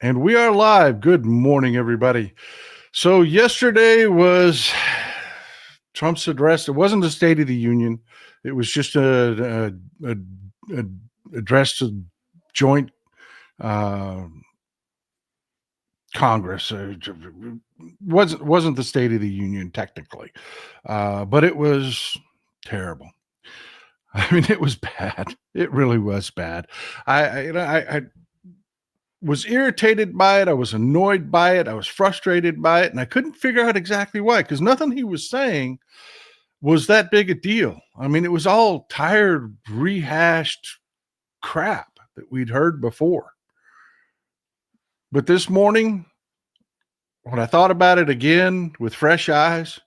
And we are live. Good morning, everybody. So yesterday was Trump's address. It wasn't a State of the Union. It was just a address to joint uh, Congress. Wasn't the State of the Union technically, but it was terrible. I mean, it was bad. It really was bad. I was irritated by it. I was annoyed by it. I was frustrated by it. And I couldn't figure out exactly why, because nothing he was saying was that big a deal. I mean, it was all tired, rehashed crap that we'd heard before. But this morning, when I thought about it again with fresh eyes,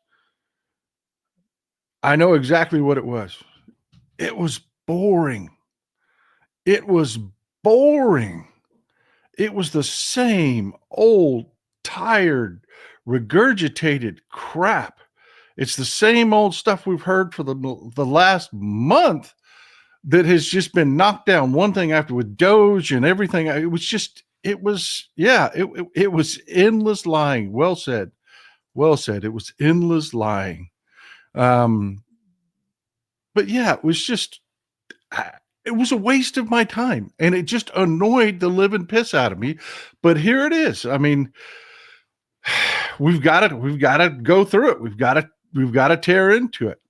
I know exactly what it was. It was boring. It was boring. It was the same old, tired, regurgitated crap. It's the same old stuff we've heard for the last month that has just been knocked down one thing after with DOGE and everything. It was endless lying. Well said. It was endless lying. But yeah, it was just, it was a waste of my time, and it just annoyed the living piss out of me. But here it is. I mean, we've got to go through it. We've got to tear into it.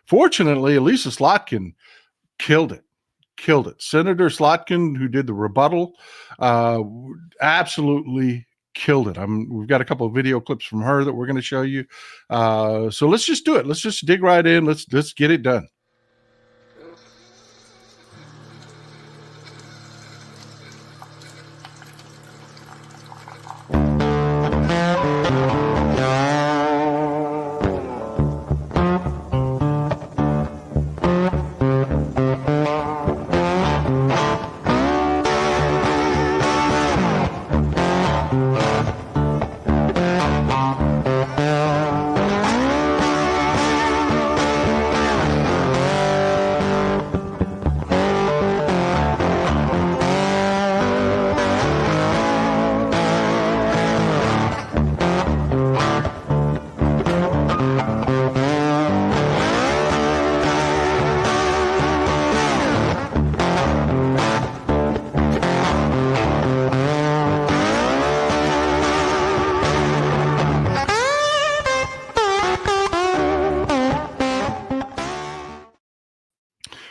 Fortunately, Elissa Slotkin killed it. Senator Slotkin, who did the rebuttal, absolutely killed it. We've got a couple of video clips from her that we're going to show you. So let's just do it. Let's just dig right in. Let's get it done.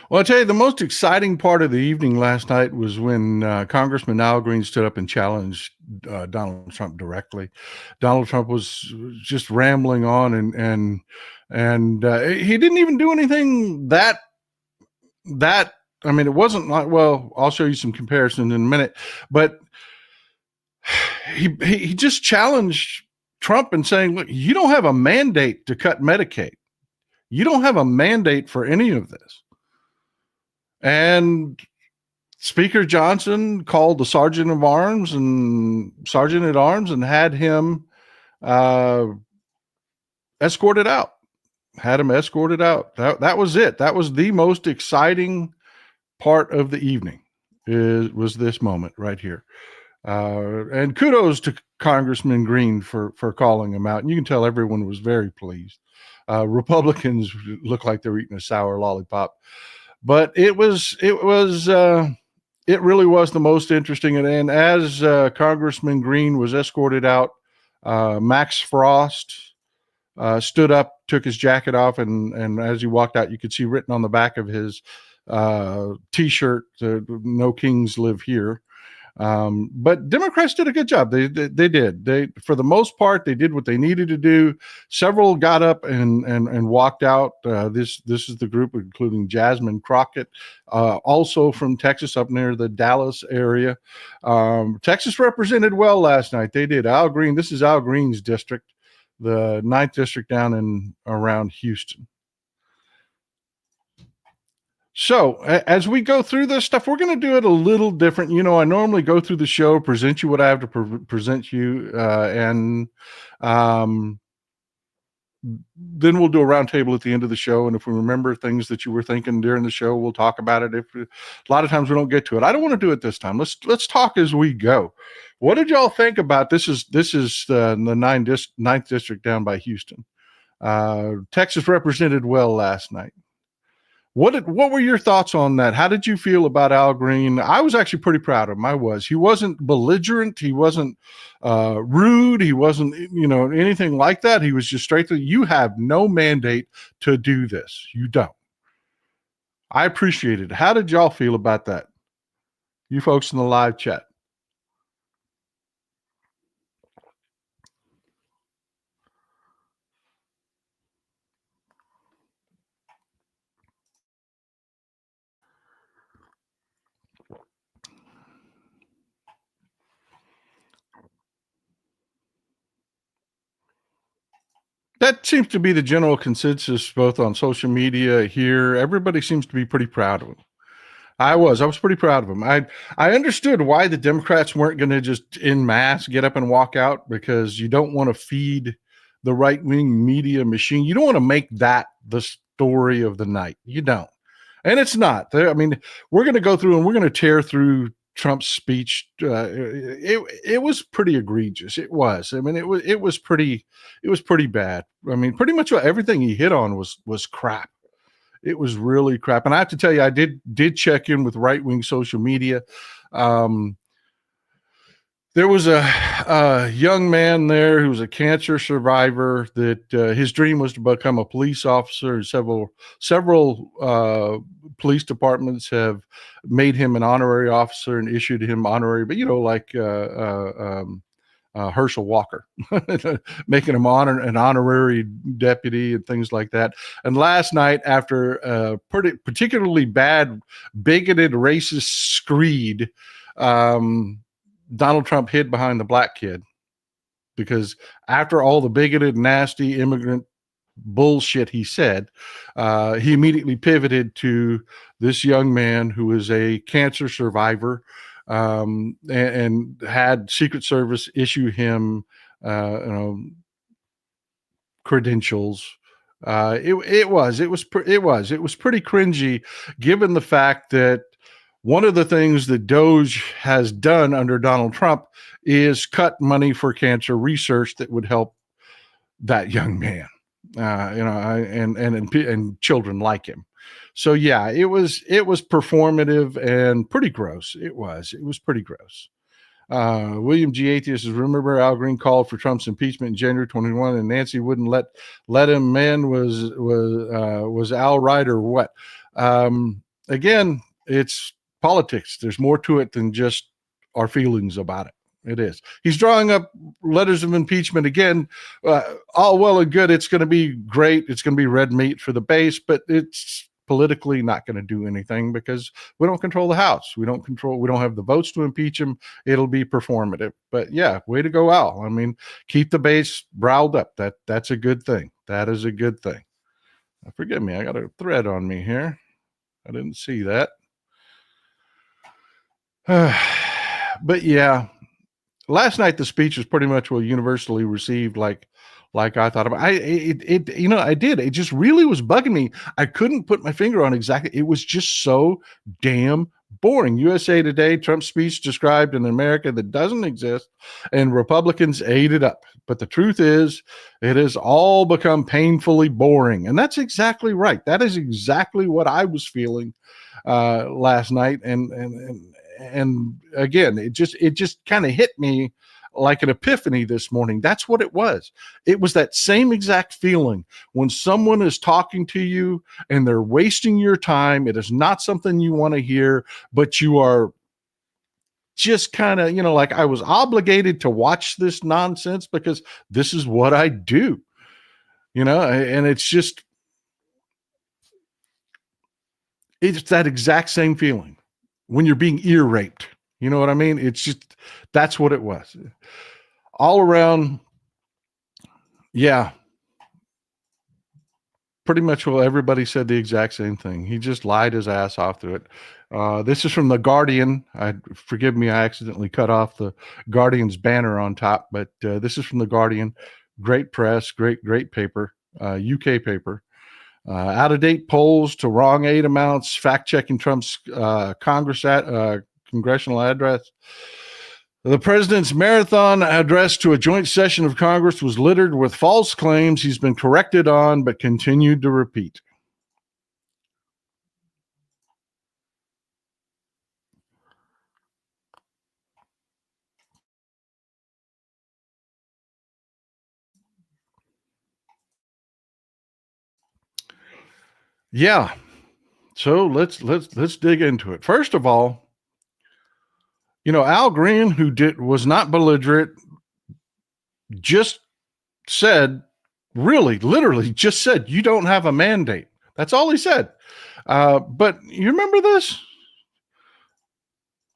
Well, I'll tell you, the most exciting part of the evening last night was when Congressman Al Green stood up and challenged Donald Trump directly. Donald Trump was just rambling on, and he didn't even do anything that. I mean, it wasn't like, well, I'll show you some comparisons in a minute, but he just challenged Trump and saying, look, you don't have a mandate to cut Medicaid. You don't have a mandate for any of this. And Speaker Johnson called the sergeant at arms and had him escorted out. That was it. That was the most exciting part of the evening. Was this moment right here. And kudos to Congressman Green for calling him out. And you can tell everyone was very pleased. Republicans looked like they were eating a sour lollipop. But it really was the most interesting. And as Congressman Green was escorted out, Max Frost stood up, took his jacket off, and as he walked out, you could see written on the back of his T-shirt, "No Kings Live Here." But Democrats did a good job. They did. For the most part, they did what they needed to do. Several got up and walked out. This is the group, including Jasmine Crockett, also from Texas, up near the Dallas area. Texas represented well last night. They did. Al Green. This is Al Green's district, the 9th district down in around Houston. So as we go through this stuff, we're going to do it a little different. You know, I normally go through the show, present you what I have to present you, and then we'll do a roundtable at the end of the show. And if we remember things that you were thinking during the show, we'll talk about it. A lot of times we don't get to it. I don't want to do it this time. Let's talk as we go. What did y'all think about this? Is the ninth district down by Houston? Texas represented well last night. What were your thoughts on that? How did you feel about Al Green? I was actually pretty proud of him. He wasn't belligerent. He wasn't rude. He wasn't, anything like that. He was just straight to, you have no mandate to do this. You don't. I appreciate it. How did y'all feel about that? You folks in the live chat. That seems to be the general consensus, both on social media here. Everybody seems to be pretty proud of him. I was pretty proud of him. I understood why the Democrats weren't going to just en masse get up and walk out, because you don't want to feed the right-wing media machine. You don't want to make that the story of the night. You don't. And it's not. I mean, we're going to go through and we're going to tear through Trump's speech. It was pretty egregious. It was. I mean, it was pretty bad. I mean, pretty much everything he hit on was crap. It was really crap. And I have to tell you, I did check in with right-wing social media. There was a young man there who was a cancer survivor that his dream was to become a police officer. Several police departments have made him an honorary officer and issued him honorary, but like Herschel Walker, making him an honorary deputy and things like that. And last night, after a particularly bad, bigoted, racist screed, Donald Trump hid behind the black kid, because after all the bigoted, nasty immigrant bullshit he said, he immediately pivoted to this young man who is a cancer survivor, and had Secret Service issue him credentials. It was pretty cringy, given the fact that one of the things that DOGE has done under Donald Trump is cut money for cancer research that would help that young man, and children like him. So yeah, it was performative and pretty gross. It was pretty gross. William G. Atheist says, remember Al Green called for Trump's impeachment in January 21, and Nancy wouldn't let him in. Was Al right or what? Again, it's politics. There's more to it than just our feelings about it. It is. He's drawing up letters of impeachment again. All well and good. It's going to be great. It's going to be red meat for the base, but it's politically not going to do anything, because we don't control the House. We don't have the votes to impeach him. It'll be performative. But yeah, way to go, Al. I mean, keep the base riled up. That's a good thing. That is a good thing. Forgive me. I got a thread on me here. I didn't see that. But yeah, last night the speech was pretty much universally received like I thought about. I did. It just really was bugging me. I couldn't put my finger on exactly. It was just so damn boring. USA Today, Trump's speech described an America that doesn't exist, and Republicans ate it up. But the truth is, it has all become painfully boring. And that's exactly right. That is exactly what I was feeling last night. And again, it just kind of hit me like an epiphany this morning. That's what it was. It was that same exact feeling when someone is talking to you and they're wasting your time. It is not something you want to hear, but you are just kind of, like, I was obligated to watch this nonsense because this is what I do, and it's that exact same feeling when you're being ear raped. You know what I mean? That's what it was. All around, yeah. Pretty much everybody said the exact same thing. He just lied his ass off through it. This is from The Guardian. Forgive me, I accidentally cut off the Guardian's banner on top, but this is from The Guardian. Great press, great paper. UK paper. Out-of-date polls to wrong aid amounts, fact-checking Trump's congressional address. The president's marathon address to a joint session of Congress was littered with false claims he's been corrected on, but continued to repeat. Yeah. So let's dig into it. First of all, Al Green, who was not belligerent, just said, really, literally just said, you don't have a mandate. That's all he said. But you remember this?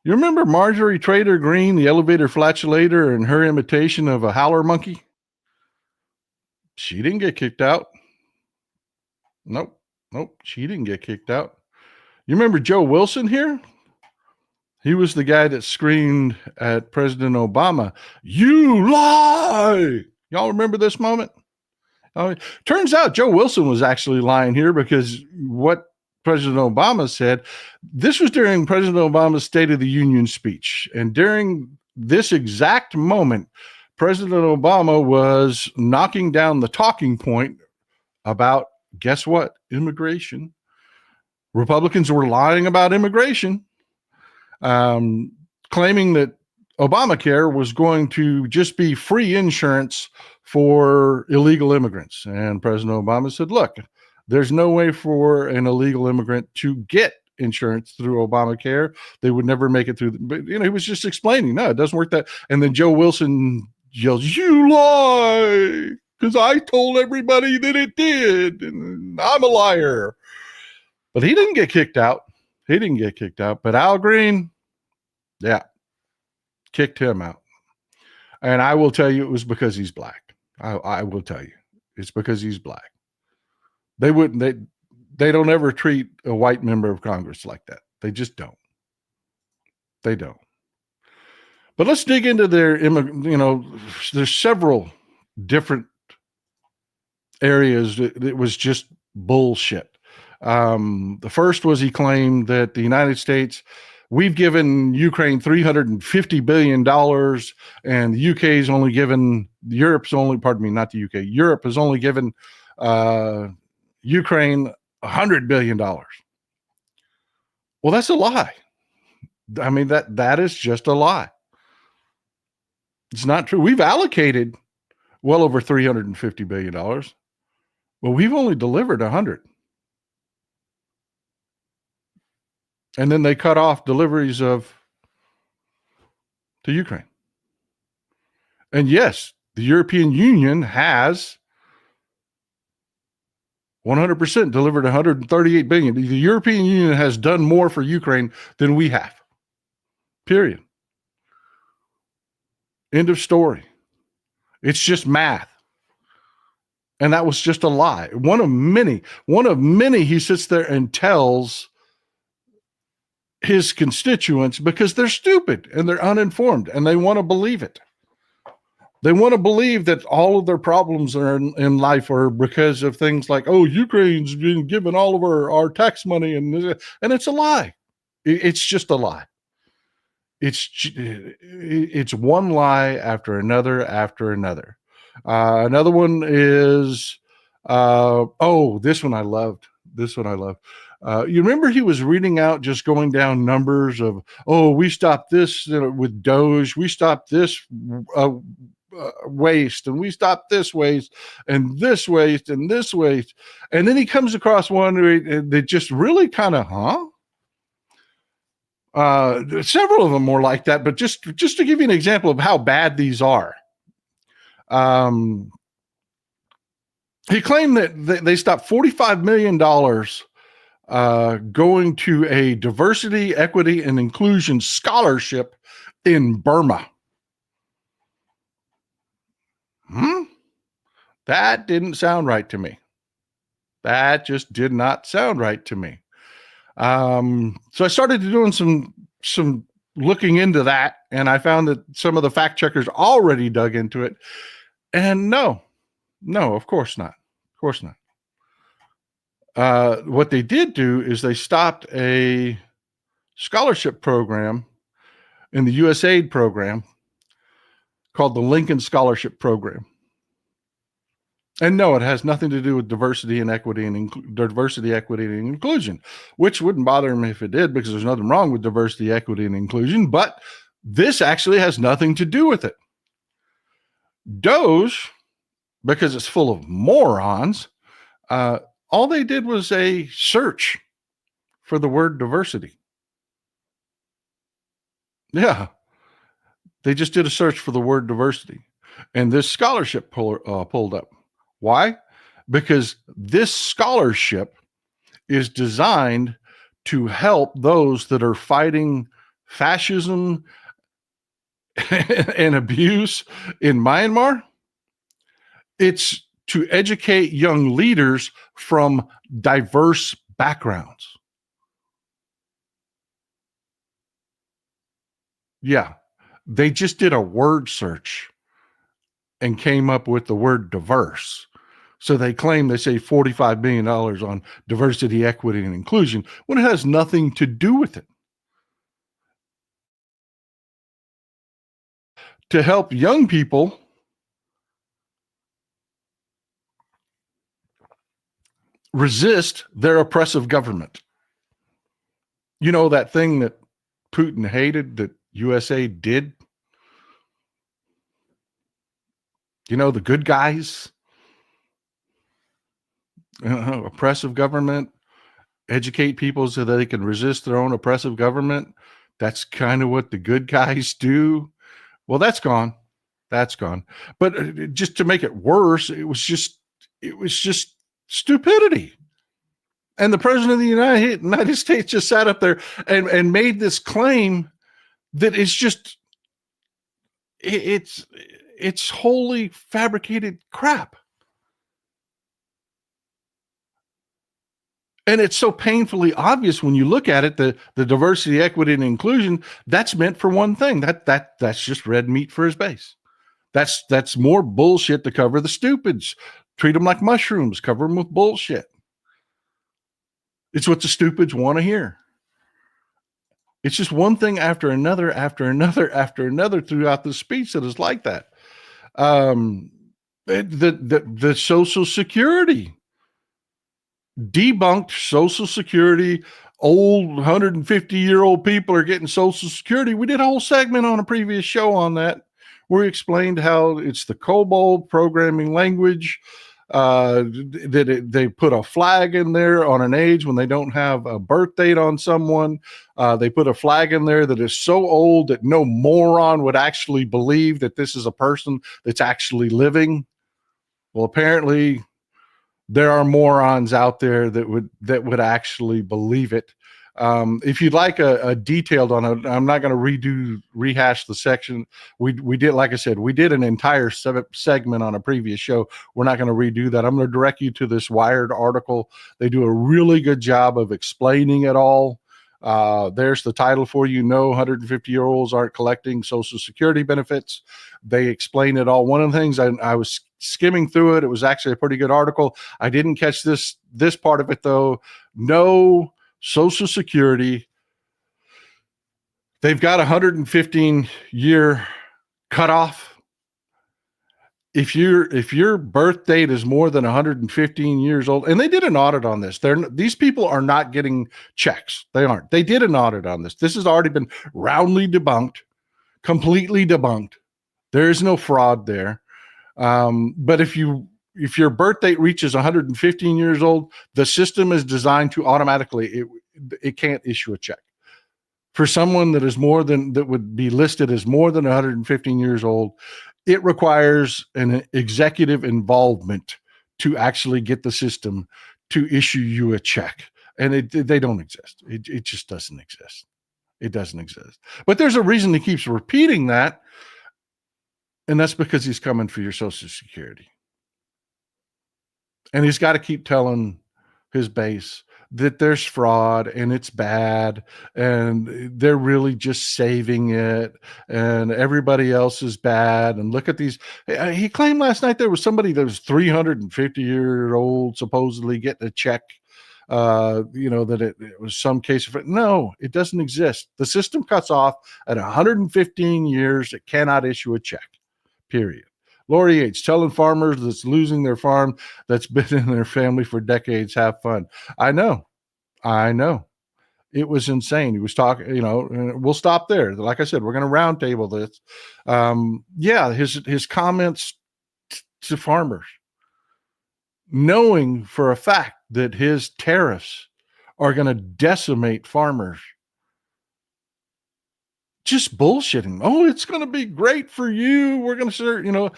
You remember Marjorie Trader Green, the elevator flatulator, and her imitation of a howler monkey? She didn't get kicked out. Nope. She didn't get kicked out. You remember Joe Wilson here? He was the guy that screamed at President Obama, "You lie!" Y'all remember this moment? Turns out Joe Wilson was actually lying here, because what President Obama said, this was during President Obama's State of the Union speech. And during this exact moment, President Obama was knocking down the talking point about, guess what? Immigration. Republicans were lying about immigration, claiming that Obamacare was going to just be free insurance for illegal immigrants. And President Obama said, look, there's no way for an illegal immigrant to get insurance through Obamacare. They would never make it through. But, he was just explaining, no, it doesn't work that. And then Joe Wilson yells, "You lie, because I told everybody that it did, and I'm a liar." But he didn't get kicked out. But Al Green, yeah, kicked him out. And I will tell you, it was because he's black. I will tell you, it's because he's black. They don't ever treat a white member of Congress like that. They just don't. They don't. But let's dig into their, there's several different areas that was just bullshit. The first was, he claimed that the United States, we've given Ukraine $350 billion, and the UK's only given, Europe has only given Ukraine $100 billion. Well, that's a lie. I mean, that is just a lie. It's not true. We've allocated well over $350 billion. Well, we've only delivered 100. And then they cut off deliveries to Ukraine. And yes, the European Union has 100% delivered 138 billion. The European Union has done more for Ukraine than we have. Period. End of story. It's just math. And that was just a lie. One of many he sits there and tells his constituents, because they're stupid and they're uninformed and they want to believe it. They want to believe that all of their problems in life are because of things like, oh, Ukraine's been given all of our tax money, and it's a lie. It's just a lie. It's one lie after another. Another one is, this one I loved. You remember he was reading out, just going down numbers of, we stopped this with DOGE, we stopped this waste, and we stopped this waste, and this waste, and this waste. And then he comes across one that just really kind of, several of them more like that, but just to give you an example of how bad these are. He claimed that they stopped $45 million going to a diversity, equity, and inclusion scholarship in Burma. That didn't sound right to me. That just did not sound right to me. So I started doing some looking into that, and I found that some of the fact checkers already dug into it. And no, of course not. course not. What they did do is they stopped a scholarship program in the USAID program called the Lincoln Scholarship Program. And no, it has nothing to do with diversity and equity and diversity, equity, and inclusion, which wouldn't bother me if it did, because there's nothing wrong with diversity, equity, and inclusion. But this actually has nothing to do with it. DOGE, because it's full of morons, all they did was a search for the word diversity. Yeah, they just did a search for the word diversity, and this scholarship pulled up. Why? Because this scholarship is designed to help those that are fighting fascism and abuse in Myanmar. It's to educate young leaders from diverse backgrounds. Yeah, they just did a word search and came up with the word diverse. So they claim they save $45 million on diversity, equity, and inclusion when it has nothing to do with it. To help young people resist their oppressive government. You know, that thing that Putin hated that USA did? You know, the good guys, oppressive government, educate people so that they can resist their own oppressive government. That's kind of what the good guys do. Well, that's gone. That's gone. But just to make it worse, it was just stupidity. And the president of the United States just sat up there and made this claim that is just, it's wholly fabricated crap. And it's so painfully obvious when you look at it, the diversity, equity, and inclusion, that's meant for one thing. That's just red meat for his base. That's more bullshit to cover the stupids. Treat them like mushrooms, cover them with bullshit. It's what the stupids want to hear. It's just one thing after another, after another, after another throughout the speech that is like that. The Social Security, debunked Social Security. Old 150-year-old people are getting Social Security. We did a whole segment on a previous show on that, where we explained how it's the COBOL programming language. They put a flag in there on an age when they don't have a birth date on someone. They put a flag in there that is so old that no moron would actually believe that this is a person that's actually living. Well, apparently there are morons out there that would actually believe it. If you'd like a detailed on it, I'm not going to rehash the section. We did, like I said, we did an entire segment on a previous show. We're not going to redo that. I'm going to direct you to this Wired article. They do a really good job of explaining it all. There's the title for you. No, 150-year-olds aren't collecting Social Security benefits. They explain it all. One of the things I was skimming through it. It was actually a pretty good article. I didn't catch this part of it though. No Social Security. They've got a 115-year cutoff. If your birth date is more than 115 years old, and they did an audit on this, these people are not getting checks. They aren't. They did an audit on this. This has already been roundly debunked, completely debunked. There is no fraud there. But if your birth date reaches 115 years old, the system is designed to automatically, it can't issue a check. For someone that would be listed as more than 115 years old, it requires an executive involvement to actually get the system to issue you a check. And they don't exist. It just doesn't exist. It doesn't exist. But there's a reason he keeps repeating that. And that's because he's coming for your Social Security. And he's got to keep telling his base that there's fraud and it's bad and they're really just saving it and everybody else is bad. And look at these. He claimed last night there was somebody that was 350-year-old supposedly getting a check, that it was some case of it. No, it doesn't exist. The system cuts off at 115 years. It cannot issue a check, period. Lori Yates telling farmers that's losing their farm that's been in their family for decades, have fun. I know. It was insane. He was talking, we'll stop there. Like I said, we're going to roundtable this. His comments to farmers, knowing for a fact that his tariffs are going to decimate farmers. Just bullshitting. Oh, it's going to be great for you. We're going to start,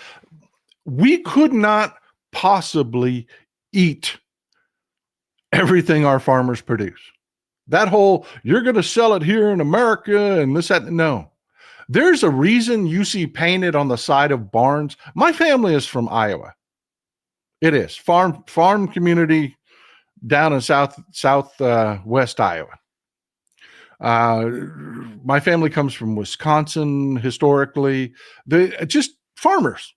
we could not possibly eat everything our farmers produce. That whole, you're going to sell it here in America and this, that, no. There's a reason you see painted on the side of barns. My family is from Iowa. It is farm community down in southwest Iowa. My family comes from Wisconsin historically. They just farmers.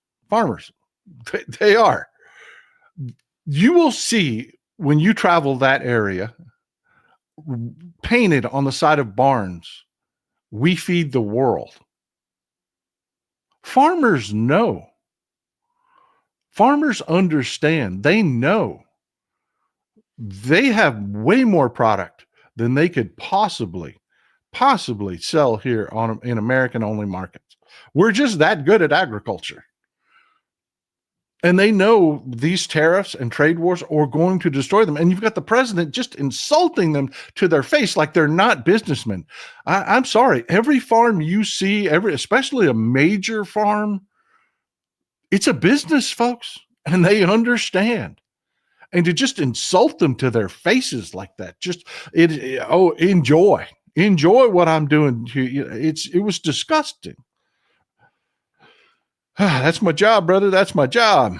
They are. You will see when you travel that area painted on the side of barns, we feed the world. Farmers know. Farmers understand. They know. They have way more product than they could possibly sell here in American-only markets. We're just that good at agriculture. And they know these tariffs and trade wars are going to destroy them. And you've got the president just insulting them to their face like they're not businessmen. I'm sorry. Every farm you see, especially a major farm, it's a business, folks, and they understand. And to just insult them to their faces like that, enjoy what I'm doing to you. It was disgusting. That's my job, brother. That's my job.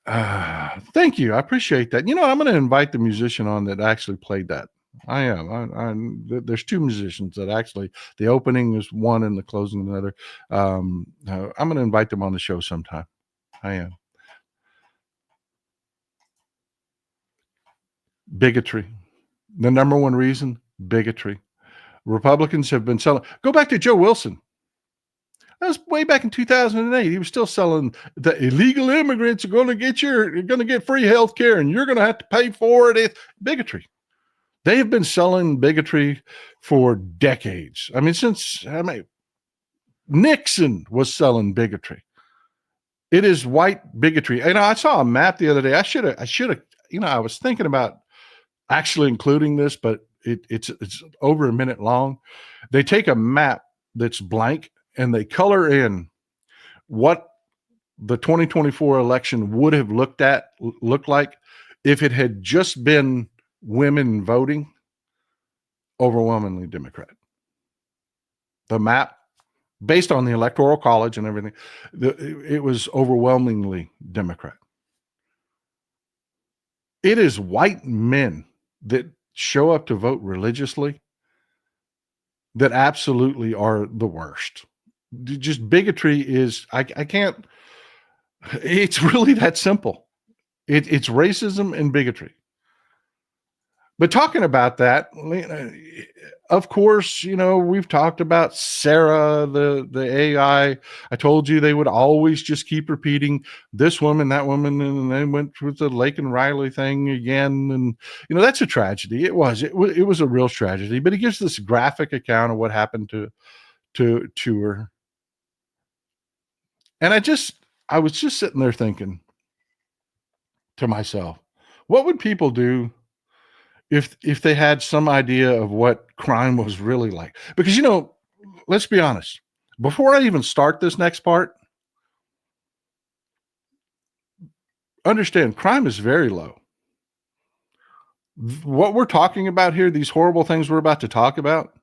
Thank you. I appreciate that. I'm going to invite the musician on that actually played that. I am. There's two musicians that actually, the opening is one and the closing another. I'm going to invite them on the show sometime. I am. Bigotry. The number one reason, bigotry. Republicans have been selling. Go back to Joe Wilson. That was way back in 2008. He was still selling the illegal immigrants are going to get free health care and you're going to have to pay for it. It's bigotry. They have been selling bigotry for decades. Nixon was selling bigotry. It is white bigotry. And I saw a map the other day. I should have, I was thinking about actually including this, but it's over a minute long. They take a map that's blank and they color in what the 2024 election would have looked like if it had just been women voting. Overwhelmingly Democrat. The map, based on the Electoral College and everything, it was overwhelmingly Democrat. It is white men that show up to vote religiously that absolutely are the worst. Just bigotry is, I can't, it's really that simple. It's racism and bigotry. But talking about that, of course, we've talked about Sarah, the AI. I told you they would always just keep repeating this woman, that woman, and they went with the Lake and Riley thing again. And, that's a tragedy. It was a real tragedy, but it gives this graphic account of what happened to her. And I was just sitting there thinking to myself, what would people do if they had some idea of what crime was really like? Because, let's be honest, before I even start this next part, understand crime is very low. What we're talking about here, these horrible things we're about to talk about,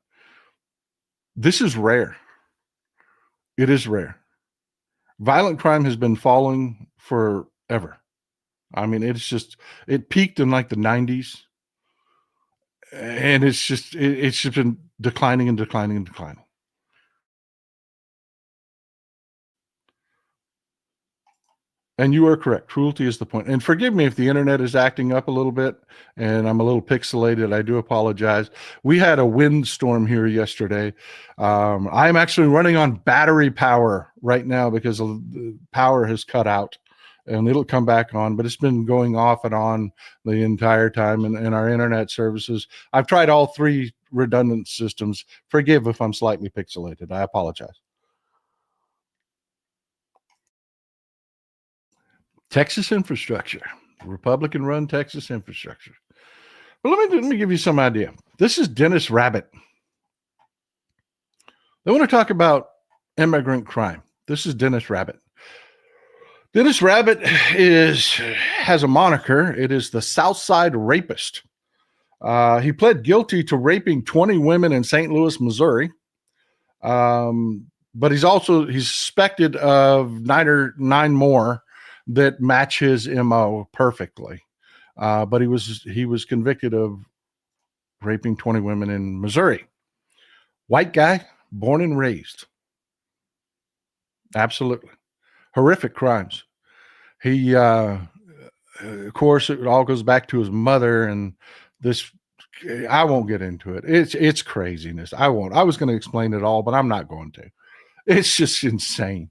this is rare. It is rare. Violent crime has been falling forever. I mean, it peaked in like the 90s, and it's just been declining and declining and declining. And you are correct. Cruelty is the point. And forgive me if the internet is acting up a little bit and I'm a little pixelated. I do apologize. We had a windstorm here yesterday. I'm actually running on battery power right now because the power has cut out, and it'll come back on, but it's been going off and on the entire time in our internet services. I've tried all three redundant systems. Forgive if I'm slightly pixelated. I apologize. Texas infrastructure, Republican run Texas infrastructure. But let me give you some idea. This is Dennis Rabbit. They want to talk about immigrant crime. This is Dennis Rabbit. Dennis Rabbit has a moniker. It is the Southside Rapist. He pled guilty to raping 20 women in St. Louis, Missouri. But he's suspected of nine more that match his MO perfectly. But he was convicted of raping 20 women in Missouri. White guy, born and raised. Absolutely. Horrific crimes. He, of course, it all goes back to his mother, and this, I won't get into it. It's craziness. I won't. I was going to explain it all, but I'm not going to. It's just insane.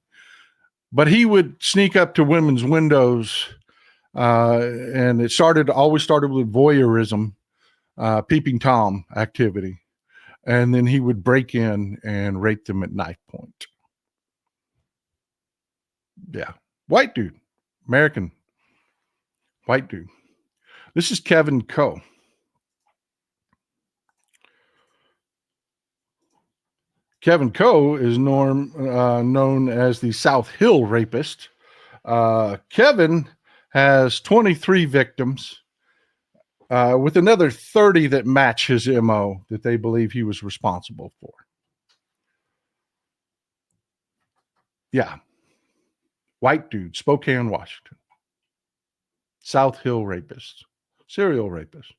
But he would sneak up to women's windows, and it always started with voyeurism, peeping Tom activity. And then he would break in and rape them at knife point. Yeah. White dude, American white dude. This is Kevin Coe. Kevin Coe is known as the South Hill rapist. Kevin has 23 victims, with another 30 that match his MO that they believe he was responsible for. Yeah. White dude, Spokane, Washington. South Hill rapist, serial rapist.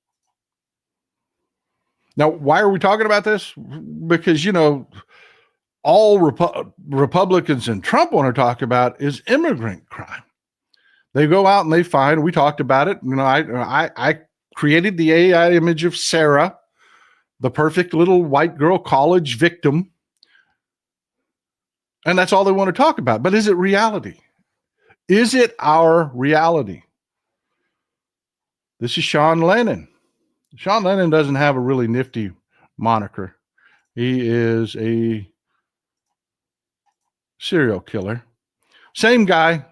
Now, why are we talking about this? Because, all Republicans and Trump want to talk about is immigrant crime. They go out and they find, we talked about it. I created the AI image of Sarah, the perfect little white girl college victim. And that's all they want to talk about. But is it reality? Is it our reality? This is Sean Lennon. Sean Lennon doesn't have a really nifty moniker. He is a serial killer. Same guy,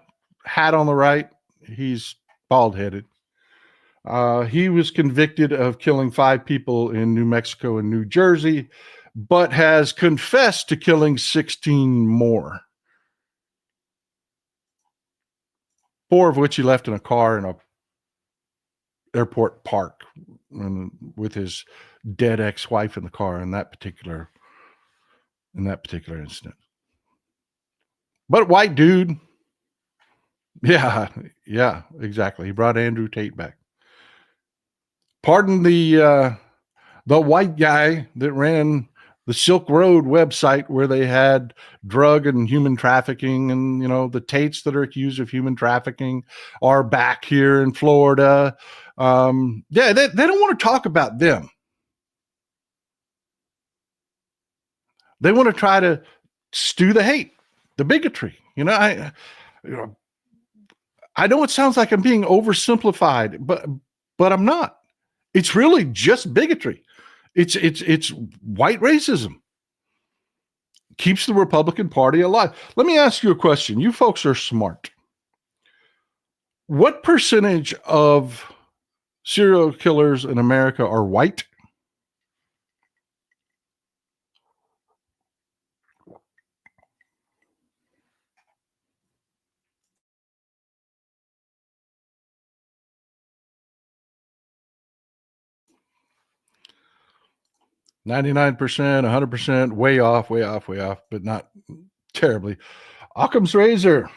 hat on the right. He's bald-headed. He was convicted of killing 5 people in New Mexico and New Jersey, but has confessed to killing 16 more. 4 of which he left in a car in a airport park with his dead ex-wife in the car in that particular incident. But white dude. Yeah, exactly. He brought Andrew Tate back. Pardon the white guy that ran the Silk Road website where they had drug and human trafficking, and the Tates that are accused of human trafficking are back here in Florida. They don't want to talk about them. They want to try to stew the hate, the bigotry. I know it sounds like I'm being oversimplified, but I'm not. It's really just bigotry. It's white racism. Keeps the Republican Party alive. Let me ask you a question. You folks are smart. What percentage of serial killers in America are white? $99%, 100%, way off, but not terribly. Occam's razor,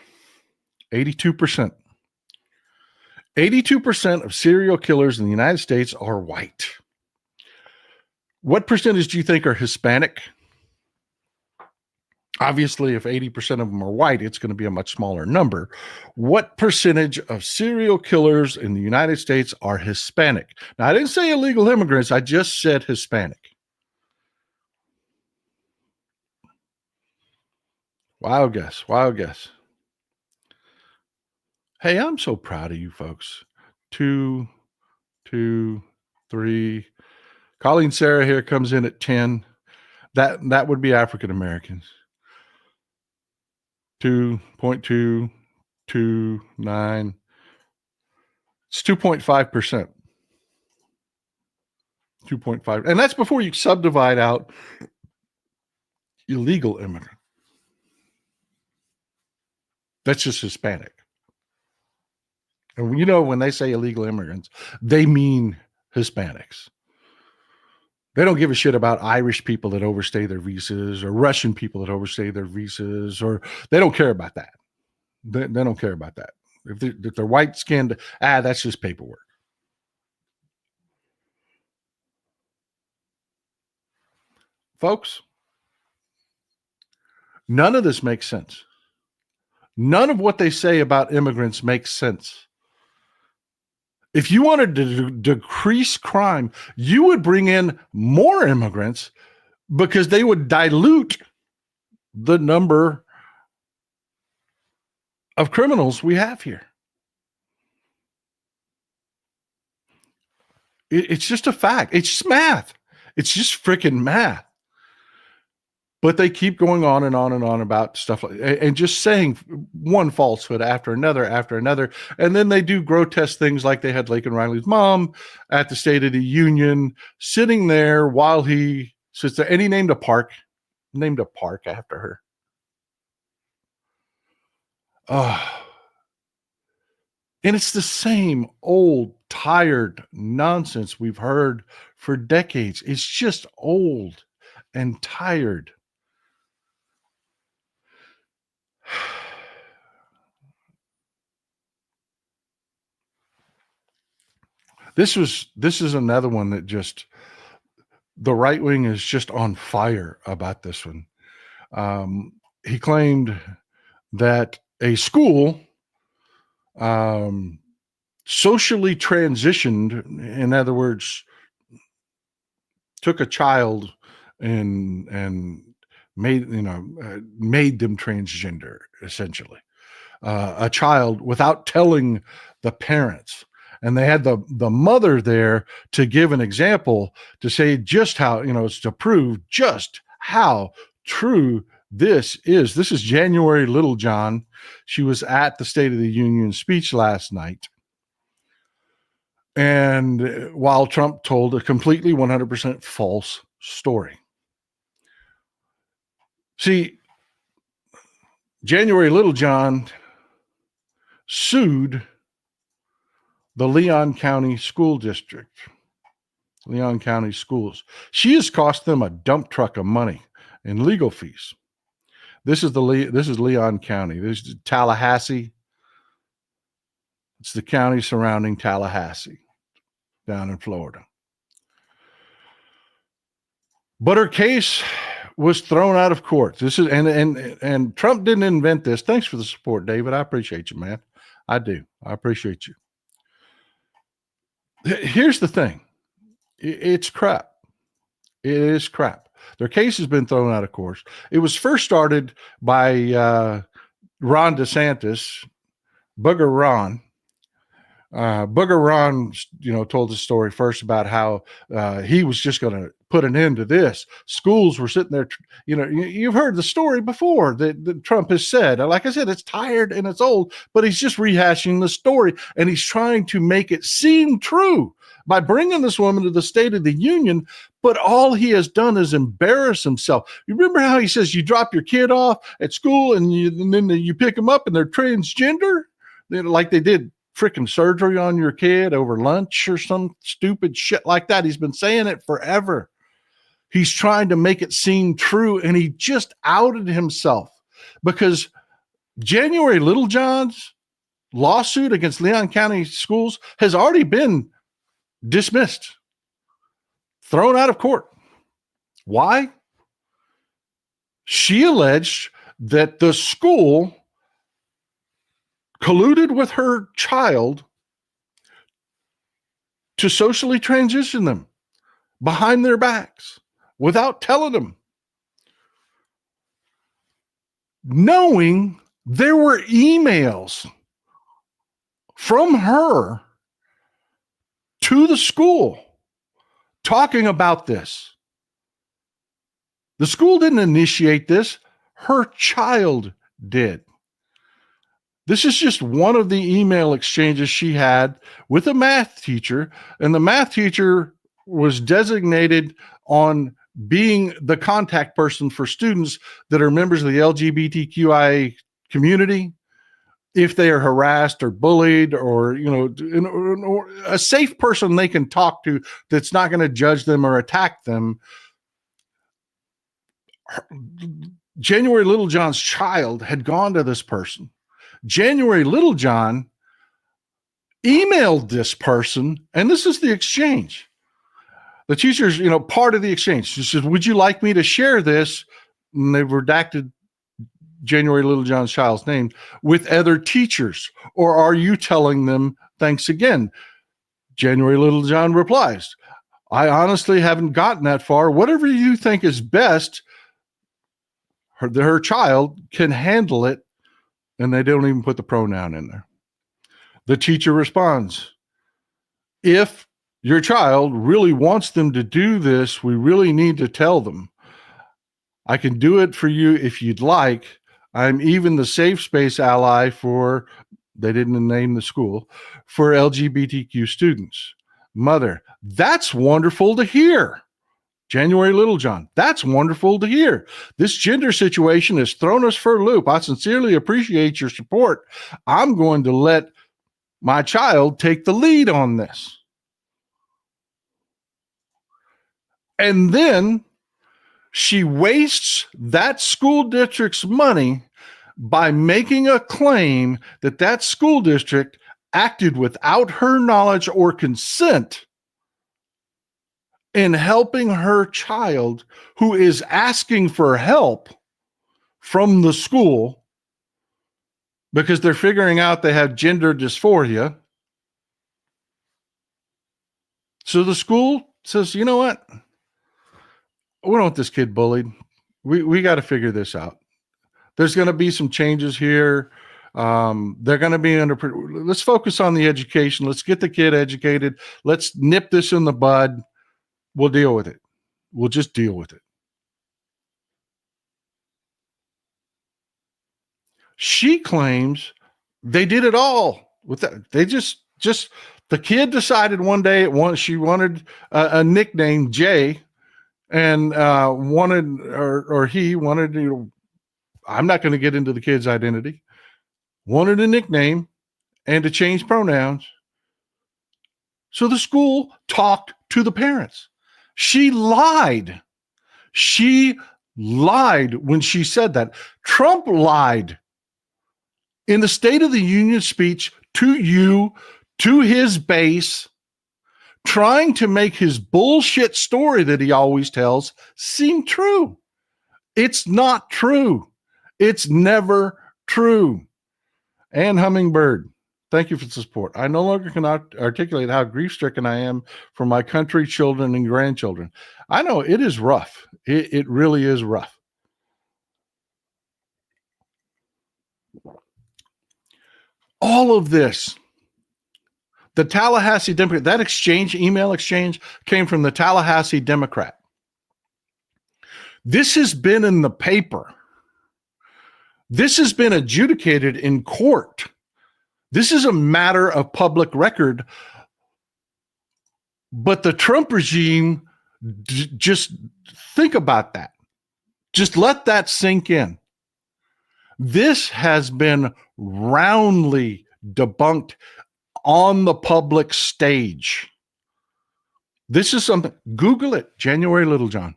82%. 82% of serial killers in the United States are white. What percentage do you think are Hispanic? Obviously, if 80% of them are white, it's going to be a much smaller number. What percentage of serial killers in the United States are Hispanic? Now, I didn't say illegal immigrants. I just said Hispanic. Wild guess. Wild guess. Hey, I'm so proud of you folks. 2, 2, 3. Colleen Sarah here comes in at 10. That would be African Americans. 2.229. It's 2.5%. 2.5. And that's before you subdivide out illegal immigrant. That's just Hispanic. And when they say illegal immigrants, they mean Hispanics. They don't give a shit about Irish people that overstay their visas or Russian people that overstay their visas, or they don't care about that. They don't care about that. If they're white skinned, that's just paperwork. Folks, none of this makes sense. None of what they say about immigrants makes sense. If you wanted to decrease crime, you would bring in more immigrants because they would dilute the number of criminals we have here. It's just a fact. It's just math. It's just freaking math. But they keep going on and on and on about stuff and just saying one falsehood after another. And then they do grotesque things like they had Laken Riley's mom at the State of the Union sitting there while he sits there. And he named a park after her. And it's the same old, tired nonsense we've heard for decades. It's just old and tired. This is another one that just, the right wing is just on fire about this one. He claimed that a school socially transitioned, in other words, took a child and made them transgender, essentially, a child without telling the parents. And they had the mother there to give an example, to say just how, it's to prove just how true this is. This is January Littlejohn. She was at the State of the Union speech last night. And while Trump told a completely 100% false story. See, January Littlejohn sued the Leon County School District, Leon County Schools. She has cost them a dump truck of money in legal fees. This is Leon County. This is Tallahassee. It's the county surrounding Tallahassee down in Florida. But her case was thrown out of court. This is and Trump didn't invent this. Thanks for the support, David. I appreciate you, man. I do. I appreciate you. Here's the thing. It's crap. It is crap. Their case has been thrown out of court. It was first started by Ron DeSantis, Booger Ron. Booger Ron, told the story first about how he was just going to put an end to this. Schools were sitting there, you've heard the story before that Trump has said. Like I said, it's tired and it's old, but he's just rehashing the story, and he's trying to make it seem true by bringing this woman to the State of the Union. But all he has done is embarrass himself. You remember how he says you drop your kid off at school and then you pick them up and they're transgender, like they did freaking surgery on your kid over lunch or some stupid shit like that. He's been saying it forever. He's trying to make it seem true, and he just outed himself because January Littlejohn's lawsuit against Leon County schools has already been dismissed, thrown out of court. Why? She alleged that the school colluded with her child to socially transition them behind their backs without telling them, knowing there were emails from her to the school talking about this. The school didn't initiate this. Her child did. This is just one of the email exchanges she had with a math teacher, and the math teacher was designated on being the contact person for students that are members of the LGBTQI community. If they are harassed or bullied, or, or a safe person they can talk to that's not going to judge them or attack them. January Littlejohn's child had gone to this person. January Littlejohn emailed this person, and this is the exchange. The teacher's, part of the exchange. She says, "Would you like me to share this?" And they've redacted January Littlejohn's child's name, "with other teachers, or are you telling them thanks again?" January Littlejohn replies, "I honestly haven't gotten that far. Whatever you think is best, her child can handle it." And they don't even put the pronoun in there. The teacher responds, "If your child really wants them to do this, we really need to tell them. I can do it for you if you'd like. I'm even the safe space ally for," they didn't name the school, "for LGBTQ students." Mother: "That's wonderful to hear." January Littlejohn: "That's wonderful to hear. This gender situation has thrown us for a loop. I sincerely appreciate your support. I'm going to let my child take the lead on this." And then she wastes that school district's money by making a claim that that school district acted without her knowledge or consent in helping her child, who is asking for help from the school because they're figuring out they have gender dysphoria. So the school says, "You know what? We don't want this kid bullied. We got to figure this out. There's going to be some changes here. They're going to be let's focus on the education. Let's get the kid educated. Let's nip this in the bud. We'll deal with it. We'll just deal with it." She claims they did it all with that. They just the kid decided one day she wanted a nickname, Jay, and wanted, or he wanted, I'm not going to get into the kid's identity, wanted a nickname and to change pronouns. So the school talked to the parents. She lied. She lied when she said that. Trump lied in the State of the Union speech to his base, trying to make his bullshit story that he always tells seem true. It's not true. It's never true. And Hummingbird, thank you for the support. "I no longer cannot articulate how grief-stricken I am for my country, children, and grandchildren." I know it is rough. It really is rough. All of this, the Tallahassee Democrat, that email exchange came from the Tallahassee Democrat. This has been in the paper. This has been adjudicated in court. This is a matter of public record. But the Trump regime, just think about that. Just let that sink in. This has been roundly debunked on the public stage. This is something, Google it, January Littlejohn.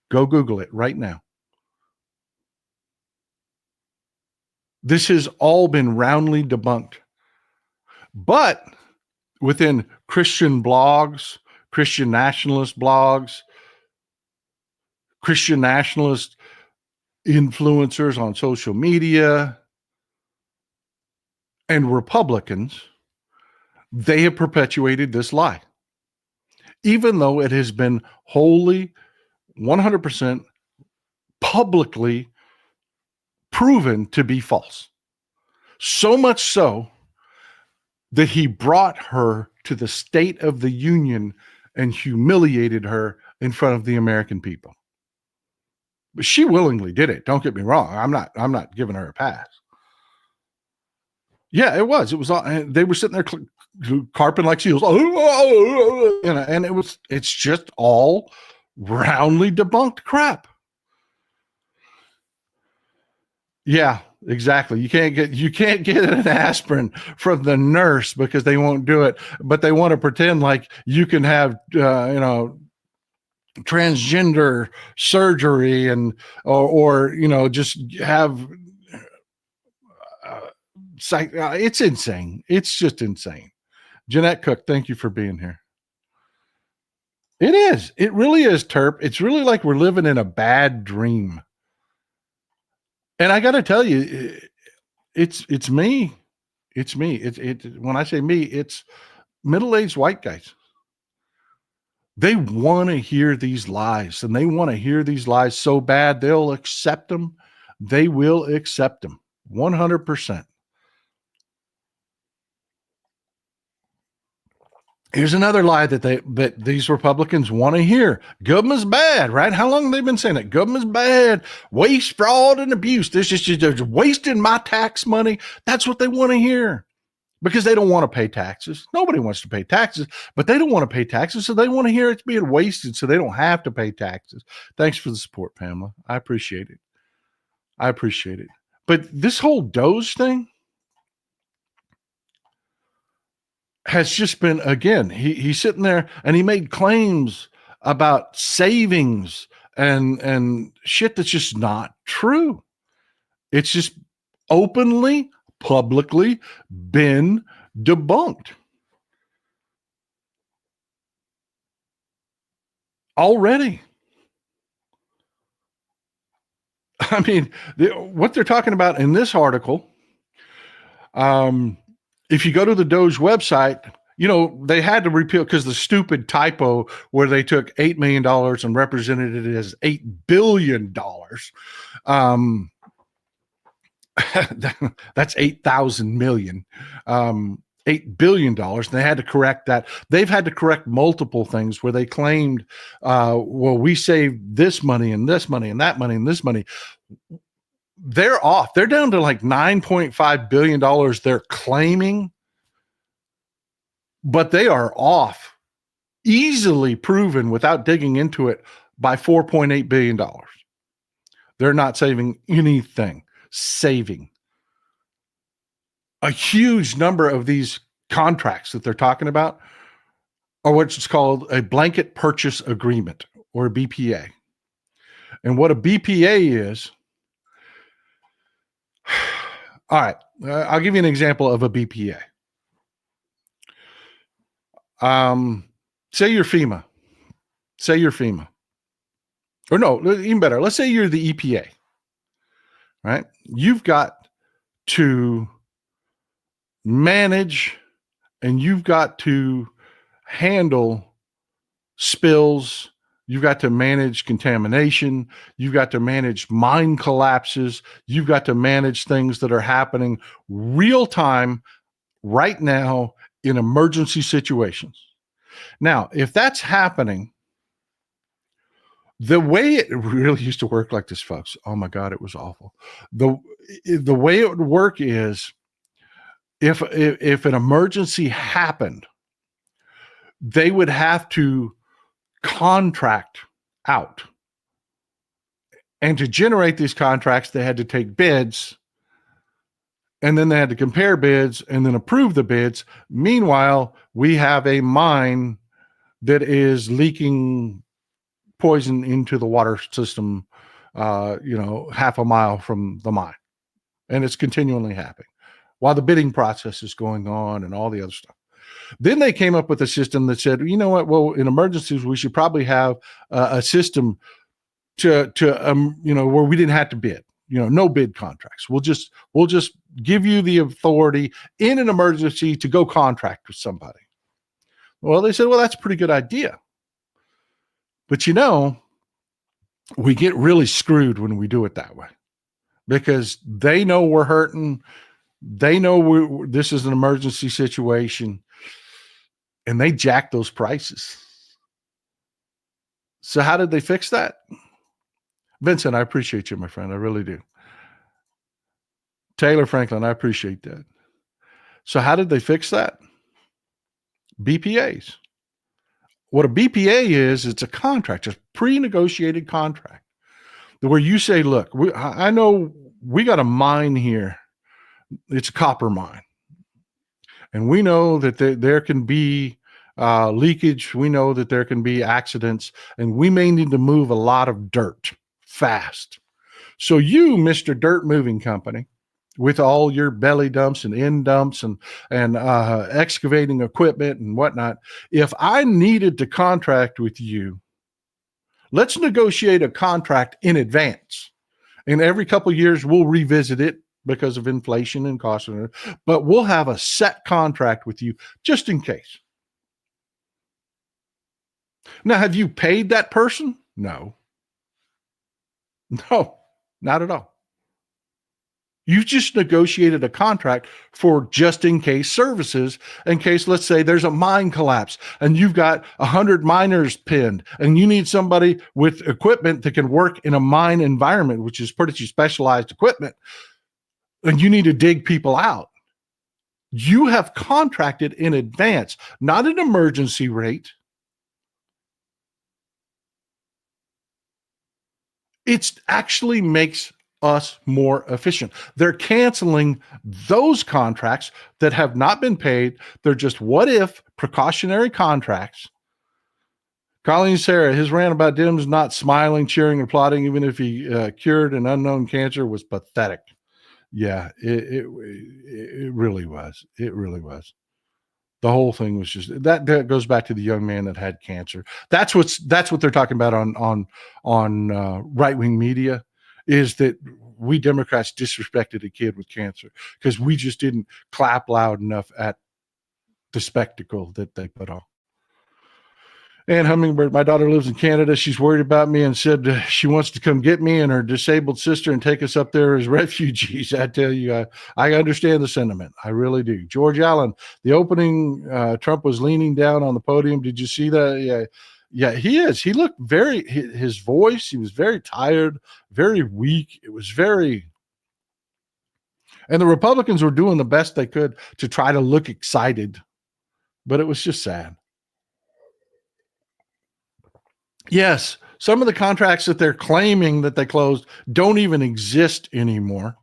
Go Google it right now. This has all been roundly debunked. But within Christian blogs, Christian nationalist blogs, Christian nationalist influencers on social media, and Republicans, they have perpetuated this lie, even though it has been wholly 100% publicly proven to be false. So much so that he brought her to the State of the Union and humiliated her in front of the American people. But she willingly did it. Don't get me wrong. I'm not giving her a pass. Yeah, it was. It was. They were sitting there carping like seals, and it's just all roundly debunked crap. Yeah, exactly. You can't get an aspirin from the nurse because they won't do it, but they want to pretend like you can have transgender surgery or just have it's insane. It's just insane. Jeanette Cook, thank you for being here. It is. It really is, Terp. It's really like we're living in a bad dream. And I got to tell you, it's me. It's me. When I say me, it's middle-aged white guys. They want to hear these lies, and they want to hear these lies so bad they'll accept them. They will accept them 100%. Here's another lie that these Republicans want to hear. Government's bad, right? How long have they been saying it? Government's bad. Waste, fraud, and abuse. This is just wasting my tax money. That's what they want to hear because they don't want to pay taxes. Nobody wants to pay taxes, but they don't want to pay taxes, so they want to hear it's being wasted so they don't have to pay taxes. Thanks for the support, Pamela. I appreciate it. But this whole DOGE thing has just been, again, he's sitting there and he made claims about savings and shit that's just not true. It's just openly, publicly been debunked already. I mean, what they're talking about in this article, if you go to the DOGE website, they had to repeal because the stupid typo where they took $8 million and represented it as $8 billion. That's 8,000 million. $8 billion. And they had to correct that. They've had to correct multiple things where they claimed, we saved this money and this money and that money and this money. They're off. They're down to like $9.5 billion they're claiming, but they are off, easily proven without digging into it, by $4.8 billion. They're not saving anything. Saving a huge number of these contracts that they're talking about are what's called a blanket purchase agreement, or a BPA. And what a BPA is, all right, I'll give you an example of a BPA. Say you're FEMA. Or no, even better. Let's say you're the EPA, right? You've got to manage and you've got to handle spills. You've got to manage contamination. You've got to manage mine collapses. You've got to manage things that are happening real time right now in emergency situations. Now, if that's happening, the way it really used to work like this, folks, oh my God, it was awful. The way it would work is if an emergency happened, they would have to contract out. And to generate these contracts, they had to take bids, and then they had to compare bids and then approve the bids. Meanwhile, we have a mine that is leaking poison into the water system, half a mile from the mine. And it's continually happening. while the bidding process is going on and all the other stuff. Then they came up with a system that said, you know what? Well, in emergencies, we should probably have a system to where we didn't have to bid. No bid contracts. We'll just give you the authority in an emergency to go contract with somebody. Well, they said, well, that's a pretty good idea. But we get really screwed when we do it that way, because they know we're hurting. They know this is an emergency situation, and they jack those prices. So how did they fix that? Vincent, I appreciate you, my friend. I really do. Taylor Franklin, I appreciate that. So how did they fix that? BPAs. What a BPA is, it's a contract, a pre-negotiated contract where you say, look, I know we got a mine here. It's a copper mine. And we know that there can be leakage. We know that there can be accidents, and we may need to move a lot of dirt fast. So you, Mr. Dirt Moving Company, with all your belly dumps and end dumps and excavating equipment and whatnot, if I needed to contract with you, let's negotiate a contract in advance. And every couple of years, we'll revisit it because of inflation and cost, but we'll have a set contract with you just in case. Now, have you paid that person? No, not at all. You just negotiated a contract for just in case services, in case, let's say, there's a mine collapse and you've got 100 miners pinned and you need somebody with equipment that can work in a mine environment, which is pretty specialized equipment, and you need to dig people out. You have contracted in advance, not an emergency rate. It actually makes us more efficient. They're canceling those contracts that have not been paid. They're just what if precautionary contracts. Colleen Sarah, his rant about Dems not smiling, cheering, and applauding, even if he cured an unknown cancer, was pathetic. Yeah, it really was. It really was. The whole thing was just that goes back to the young man that had cancer. That's what they're talking about on right-wing media, is that we Democrats disrespected a kid with cancer because we just didn't clap loud enough at the spectacle that they put on. And Hummingbird, my daughter lives in Canada. She's worried about me and said she wants to come get me and her disabled sister and take us up there as refugees. I tell you, I understand the sentiment. I really do. George Allen, the opening, Trump was leaning down on the podium. Did you see that? Yeah, he is. He looked his voice, he was very tired, very weak. It was and the Republicans were doing the best they could to try to look excited, but it was just sad. Yes, some of the contracts that they're claiming that they closed don't even exist anymore.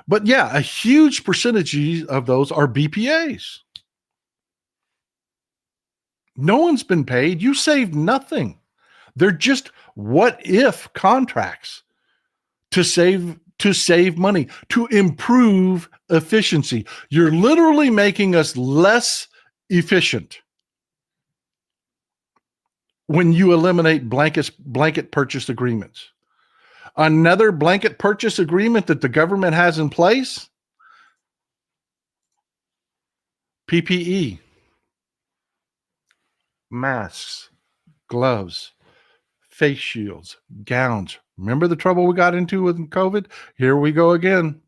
But yeah, a huge percentage of those are BPAs. No one's been paid. You saved nothing. They're just what if contracts to save money, to improve efficiency. You're literally making us less efficient when you eliminate blanket purchase agreements. Another blanket purchase agreement that the government has in place, PPE, masks, gloves, face shields, gowns. Remember the trouble we got into with COVID? Here we go again.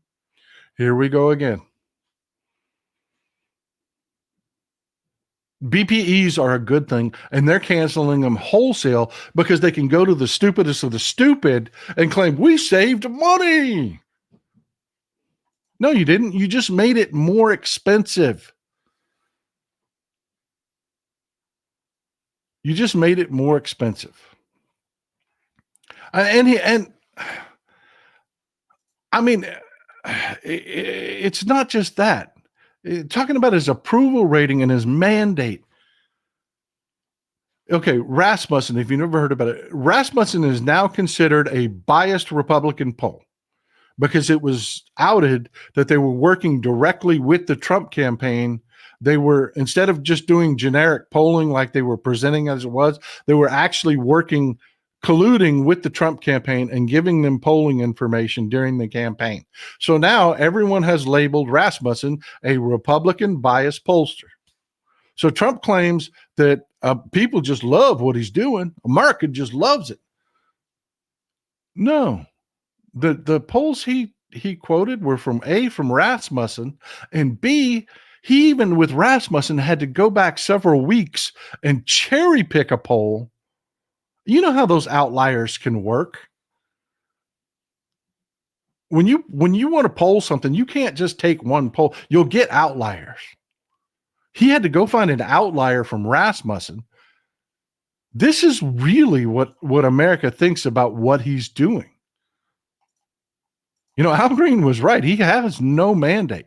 BPEs are a good thing, and they're canceling them wholesale because they can go to the stupidest of the stupid and claim we saved money. No, you didn't. You just made it more expensive. And I mean, it's not just that. Talking about his approval rating and his mandate. Okay, Rasmussen, if you've never heard about it, Rasmussen is now considered a biased Republican poll. because it was outed that they were working directly with the Trump campaign. They were, instead of just doing generic polling like they were presenting as it was, they were actually colluding with the Trump campaign and giving them polling information during the campaign. So now everyone has labeled Rasmussen a Republican biased pollster. So Trump claims that people just love what he's doing. America just loves it. No, the polls he quoted were from Rasmussen, and B, he even with Rasmussen had to go back several weeks and cherry pick a poll. You know how those outliers can work. When you want to poll something, you can't just take one poll. You'll get outliers. He had to go find an outlier from Rasmussen. This is really what America thinks about what he's doing. You know, Al Green was right. He has no mandate.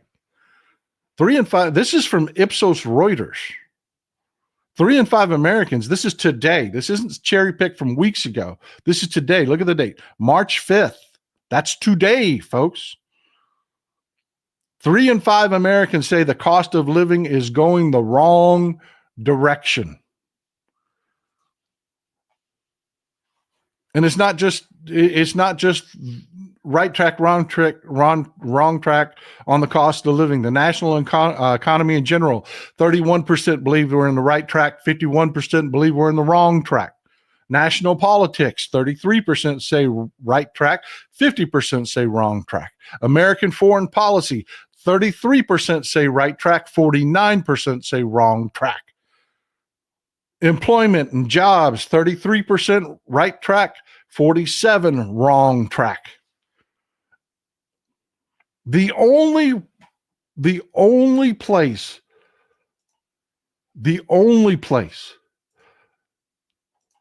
3 in 5. This is from Ipsos Reuters. 3 in 5 Americans. This is today. This isn't cherry picked from weeks ago. This is today. Look at the date. March 5th. That's today, folks. 3 in 5 Americans say the cost of living is going the wrong direction. And it's not just right track, wrong track on the cost of living. The national economy in general, 31% believe we're in the right track, 51% believe we're in the wrong track. National politics, 33% say right track, 50% say wrong track. American foreign policy, 33% say right track, 49% say wrong track. Employment and jobs, 33% right track, 47% wrong track. The only place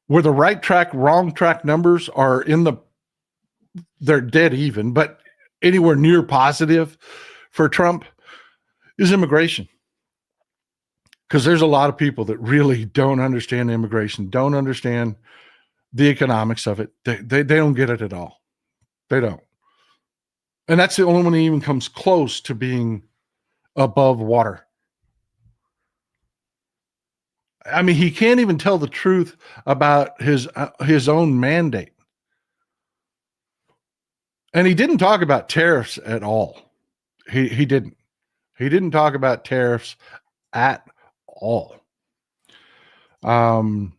where the right track, wrong track numbers are they're dead even, but anywhere near positive for Trump is immigration. Because there's a lot of people that really don't understand immigration, don't understand the economics of it. They don't get it at all. They don't. And that's the only one that even comes close to being above water. I mean, he can't even tell the truth about his own mandate. And he didn't talk about tariffs at all. He didn't. He didn't talk about tariffs at all. And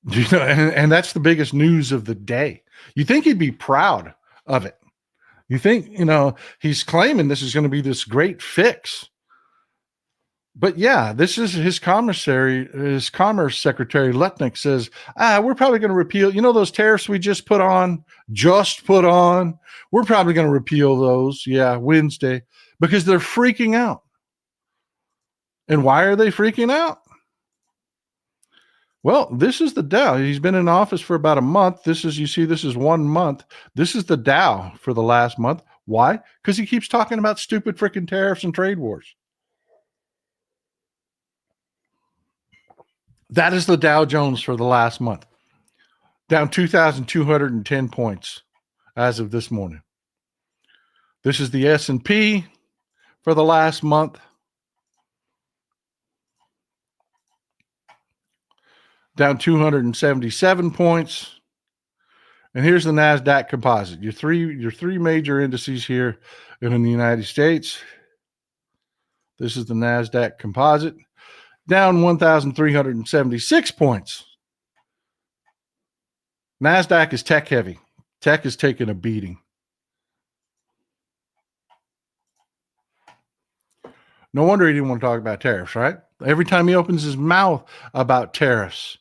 that's the biggest news of the day. You think he'd be proud of it. You think, he's claiming this is going to be this great fix. But yeah, this is his commerce secretary, Lutnick, says, we're probably going to repeal, those tariffs we just put on, we're probably going to repeal those. Yeah, Wednesday, because they're freaking out. And why are they freaking out? Well, this is the Dow. He's been in office for about a month. This is 1 month. This is the Dow for the last month. Why? Because he keeps talking about stupid freaking tariffs and trade wars. That is the Dow Jones for the last month. Down 2,210 points as of this morning. This is the S&P for the last month. Down 277 points. And here's the NASDAQ composite. Your three major indices here in the United States. This is the NASDAQ composite. Down 1,376 points. NASDAQ is tech heavy. Tech is taking a beating. No wonder he didn't want to talk about tariffs, right? Every time he opens his mouth about tariffs,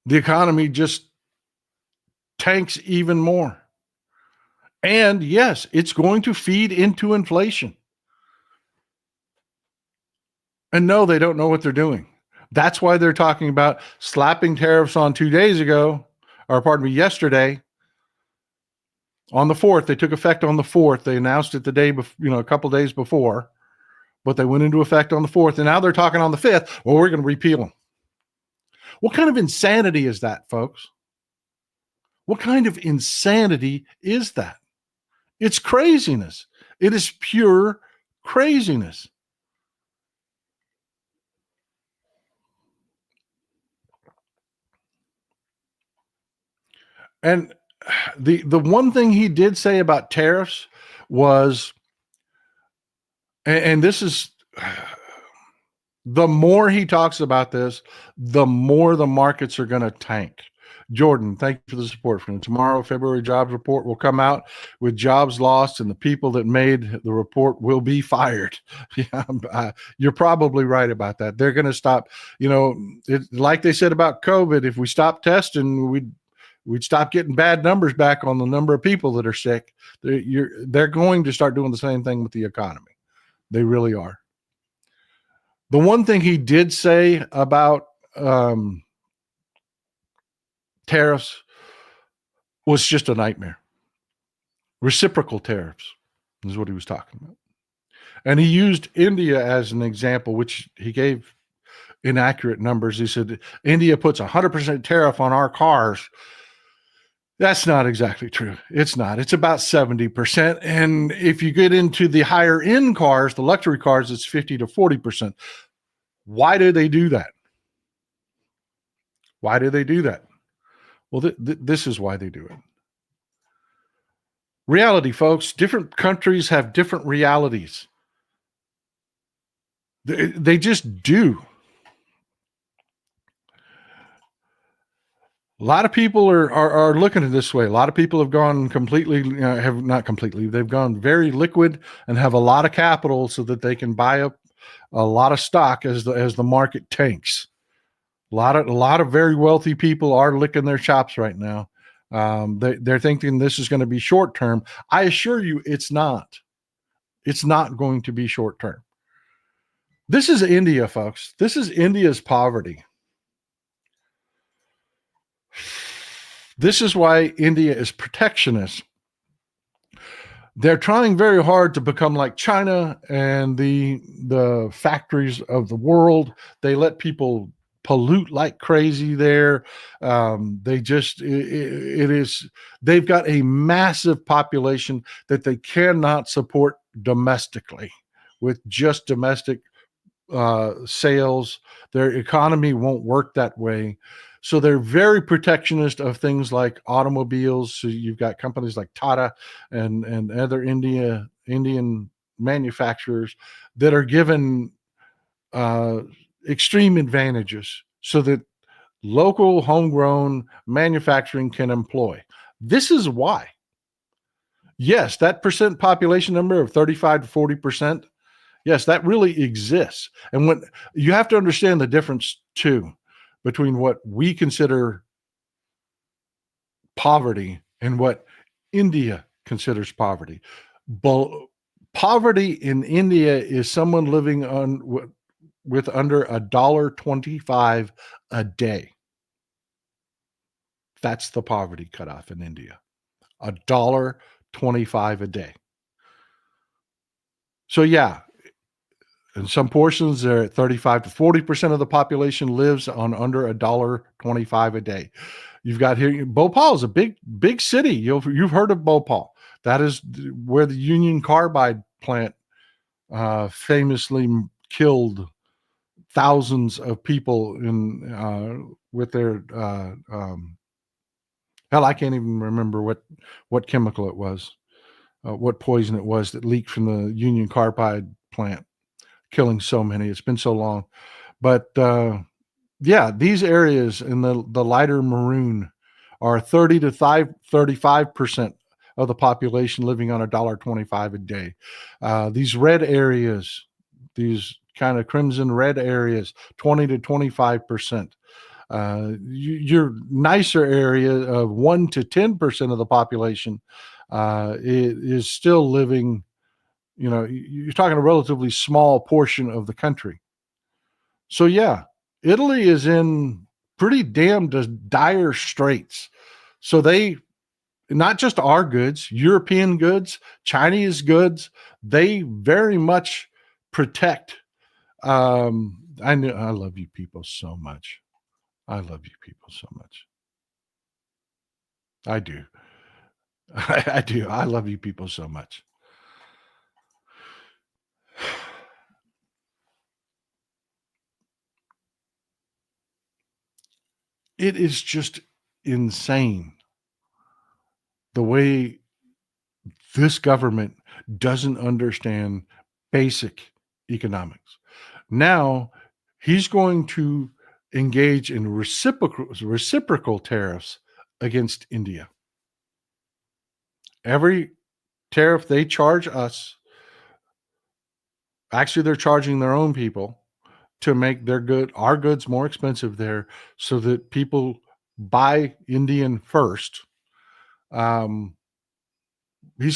the economy just tanks even more. And yes, it's going to feed into inflation. And no, they don't know what they're doing. That's why they're talking about slapping tariffs on yesterday on the 4th. They took effect on the 4th. They announced it the day before, a couple days before, but they went into effect on the 4th. And now they're talking on the 5th. Well, we're going to repeal them. What kind of insanity is that, folks? What kind of insanity is that? It's craziness. It is pure craziness. And the one thing he did say about tariffs was, and this is, the more he talks about this, the more the markets are going to tank. Jordan, thank you for the support. From tomorrow, February jobs report will come out with jobs lost, and the people that made the report will be fired. Yeah, you're probably right about that. They're going to stop. Like they said about COVID, if we stop testing, we'd stop getting bad numbers back on the number of people that are sick. They're going to start doing the same thing with the economy. They really are. The one thing he did say about tariffs was just a nightmare. Reciprocal tariffs is what he was talking about. And he used India as an example, which he gave inaccurate numbers. He said, India puts 100% tariff on our cars. That's not exactly true. It's not. It's about 70%. And if you get into the higher end cars, the luxury cars, it's 50 to 40%. Why do they do that? Why do they do that? Well, this is why they do it. Reality, folks. Different countries have different realities. They just do. A lot of people are looking at it this way. A lot of people have gone completely, have not completely, they've gone very liquid and have a lot of capital so that they can buy up a lot of stock as the market tanks. A lot of very wealthy people are licking their chops right now. They're thinking this is going to be short term. I assure you, it's not. It's not going to be short term. This is India, folks. This is India's poverty. This is why India is protectionist. They're trying very hard to become like China and the factories of the world. They let people pollute like crazy there. They've got a massive population that they cannot support domestically with just domestic sales. Their economy won't work that way. So they're very protectionist of things like automobiles. So you've got companies like Tata and other Indian manufacturers that are given extreme advantages so that local homegrown manufacturing can employ. This is why. Yes, that percent population number of 35 to 40%, yes, that really exists. And when you have to understand the difference too between what we consider poverty and what India considers poverty. Poverty in India is someone living on with under $1.25 a day. That's the poverty cutoff in India. $1.25 a day. So yeah, in some portions, they're at 35 to 40% of the population lives on under $1.25 a day. You've got here, Bhopal is a big city. You've heard of Bhopal. That is where the Union Carbide plant famously killed thousands of people with their hell, I can't even remember what chemical it was, what poison it was that leaked from the Union Carbide plant, killing so many. It's been so long. But yeah, these areas in the lighter maroon are 30 to 35% of the population living on $1.25 a day. These red areas, these kind of crimson red areas, 20 to 25%. Your nicer area of 1 to 10% of the population is still living. You're talking a relatively small portion of the country. So yeah, Italy is in pretty damn dire straits. So they, not just our goods, European goods, Chinese goods, they very much protect. I love you people so much. I love you people so much. I do. I do. I love you people so much. It is just insane the way this government doesn't understand basic economics. Now he's going to engage in reciprocal tariffs against India. Every tariff they charge us, actually they're charging their own people to make our goods more expensive there so that people buy Indian first. He's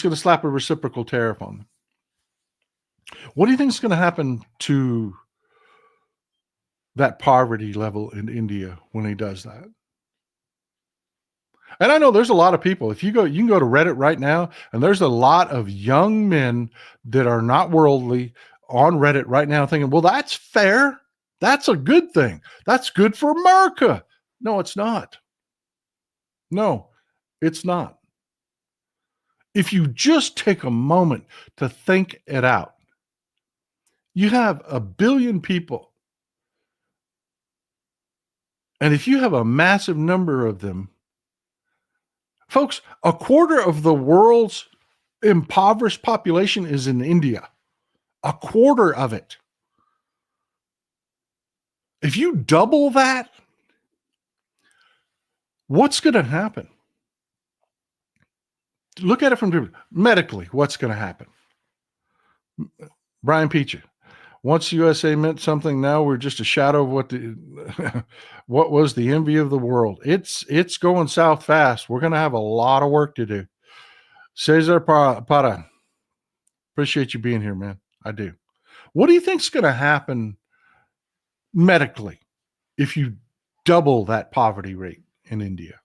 going to slap a reciprocal tariff on them. What do you think is going to happen to that poverty level in India when he does that? And I know there's a lot of people. If you can go to Reddit right now, and there's a lot of young men that are not worldly on Reddit right now thinking, well, that's fair. That's a good thing. That's good for America. No, it's not. No, it's not. If you just take a moment to think it out, you have 1 billion people. And if you have a massive number of them, folks, 1/4 of the world's impoverished population is in India. 1/4 of it. If you double that, what's going to happen? Look at it from medically, what's going to happen? Brian Peachy. Once USA meant something, now we're just a shadow of what was the envy of the world. It's going south fast. We're going to have a lot of work to do. Cesar Para, appreciate you being here, man. I do. What do you think is going to happen medically if you double that poverty rate in India?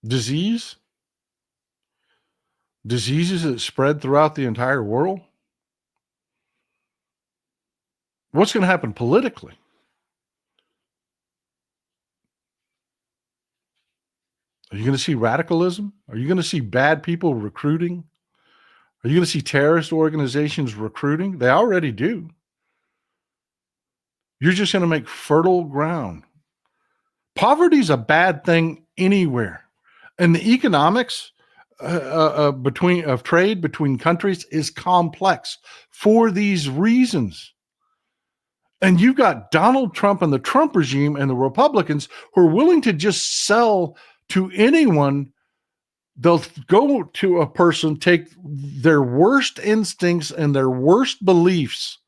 Diseases that spread throughout the entire world? What's going to happen politically? Are you going to see radicalism? Are you going to see bad people recruiting? Are you going to see terrorist organizations recruiting? They already do. You're just going to make fertile ground. Poverty is a bad thing anywhere. And the economics of trade between countries is complex for these reasons. And you've got Donald Trump and the Trump regime and the Republicans who are willing to just sell to anyone. They'll go to a person, take their worst instincts and their worst beliefs,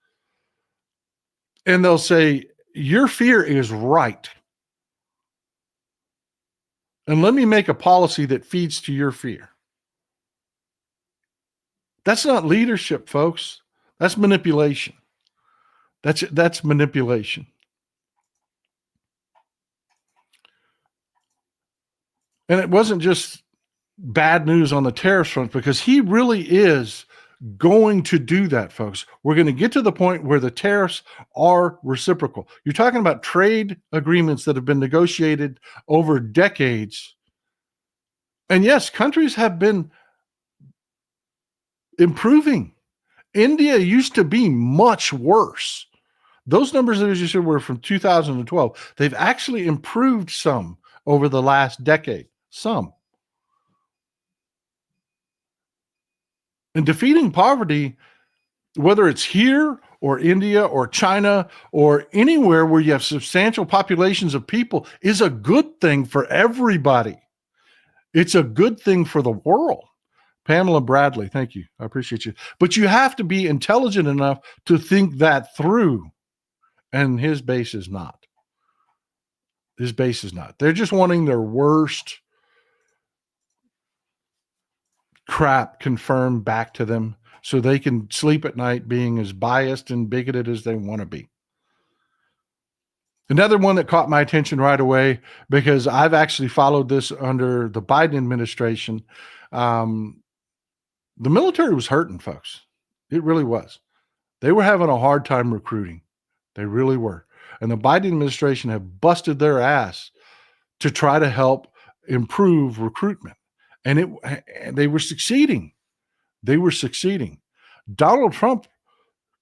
and they'll say, your fear is right. And let me make a policy that feeds to your fear. That's not leadership, folks. That's manipulation. That's manipulation. And it wasn't just bad news on the tariffs front, because he really is going to do that, folks. We're going to get to the point where the tariffs are reciprocal. You're talking about trade agreements that have been negotiated over decades. And yes, countries have been improving. India used to be much worse. Those numbers that you said were from 2012. They've actually improved some over the last decade. Some. And defeating poverty, whether it's here or India or China or anywhere where you have substantial populations of people, is a good thing for everybody. It's a good thing for the world. Pamela Bradley, thank you. I appreciate you. But you have to be intelligent enough to think that through. And his base is not. His base is not. They're just wanting their worst crap confirmed back to them so they can sleep at night being as biased and bigoted as they want to be. Another one that caught my attention right away, because I've actually followed this under the Biden administration. The military was hurting, folks. It really was. They were having a hard time recruiting. They really were. and the Biden administration have busted their ass to try to help improve recruitment. And they were succeeding. They were succeeding. Donald Trump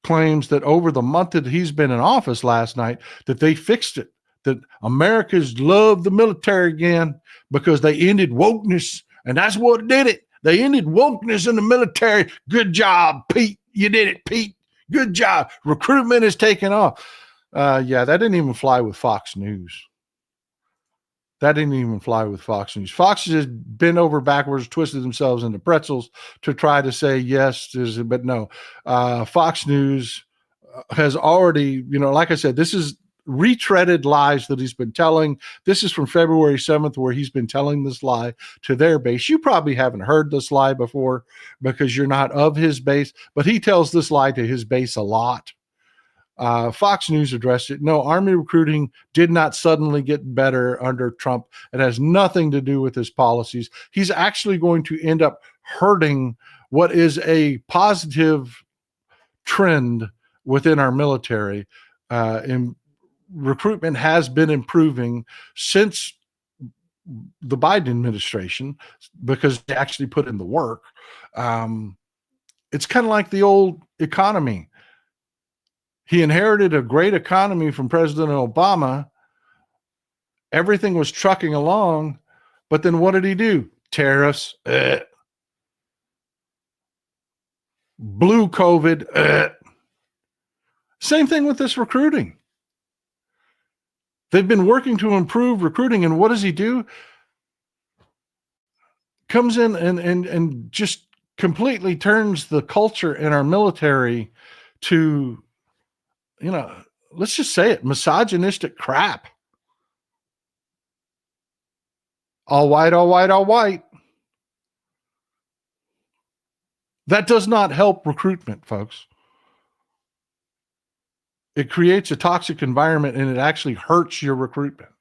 claims that over the month that he's been in office last night, that they fixed it, that Americans love the military again because they ended wokeness, and that's what did it. They ended wokeness in the military. Good job, Pete. You did it, Pete. Good job. Recruitment is taking off. Yeah, that didn't even fly with Fox News. That didn't even fly with Fox News. Fox has bent over backwards, twisted themselves into pretzels to try to say yes, but no. Fox News has already, like I said, this is retreaded lies that he's been telling. This is from February 7th, where he's been telling this lie to their base. You probably haven't heard this lie before because you're not of his base, but he tells this lie to his base a lot. Fox News addressed it. No, Army recruiting did not suddenly get better under Trump. It has nothing to do with his policies. He's actually going to end up hurting what is a positive trend within our military. And recruitment has been improving since the Biden administration because they actually put in the work. It's kind of like the old economy. He inherited a great economy from President Obama. Everything was trucking along, but then what did he do? Tariffs, blue COVID. Same thing with this recruiting. They've been working to improve recruiting, and what does he do? Comes in and just completely turns the culture in our military to, let's just say it, misogynistic crap. All white, all white, all white. That does not help recruitment, folks. It creates a toxic environment, and it actually hurts your recruitment.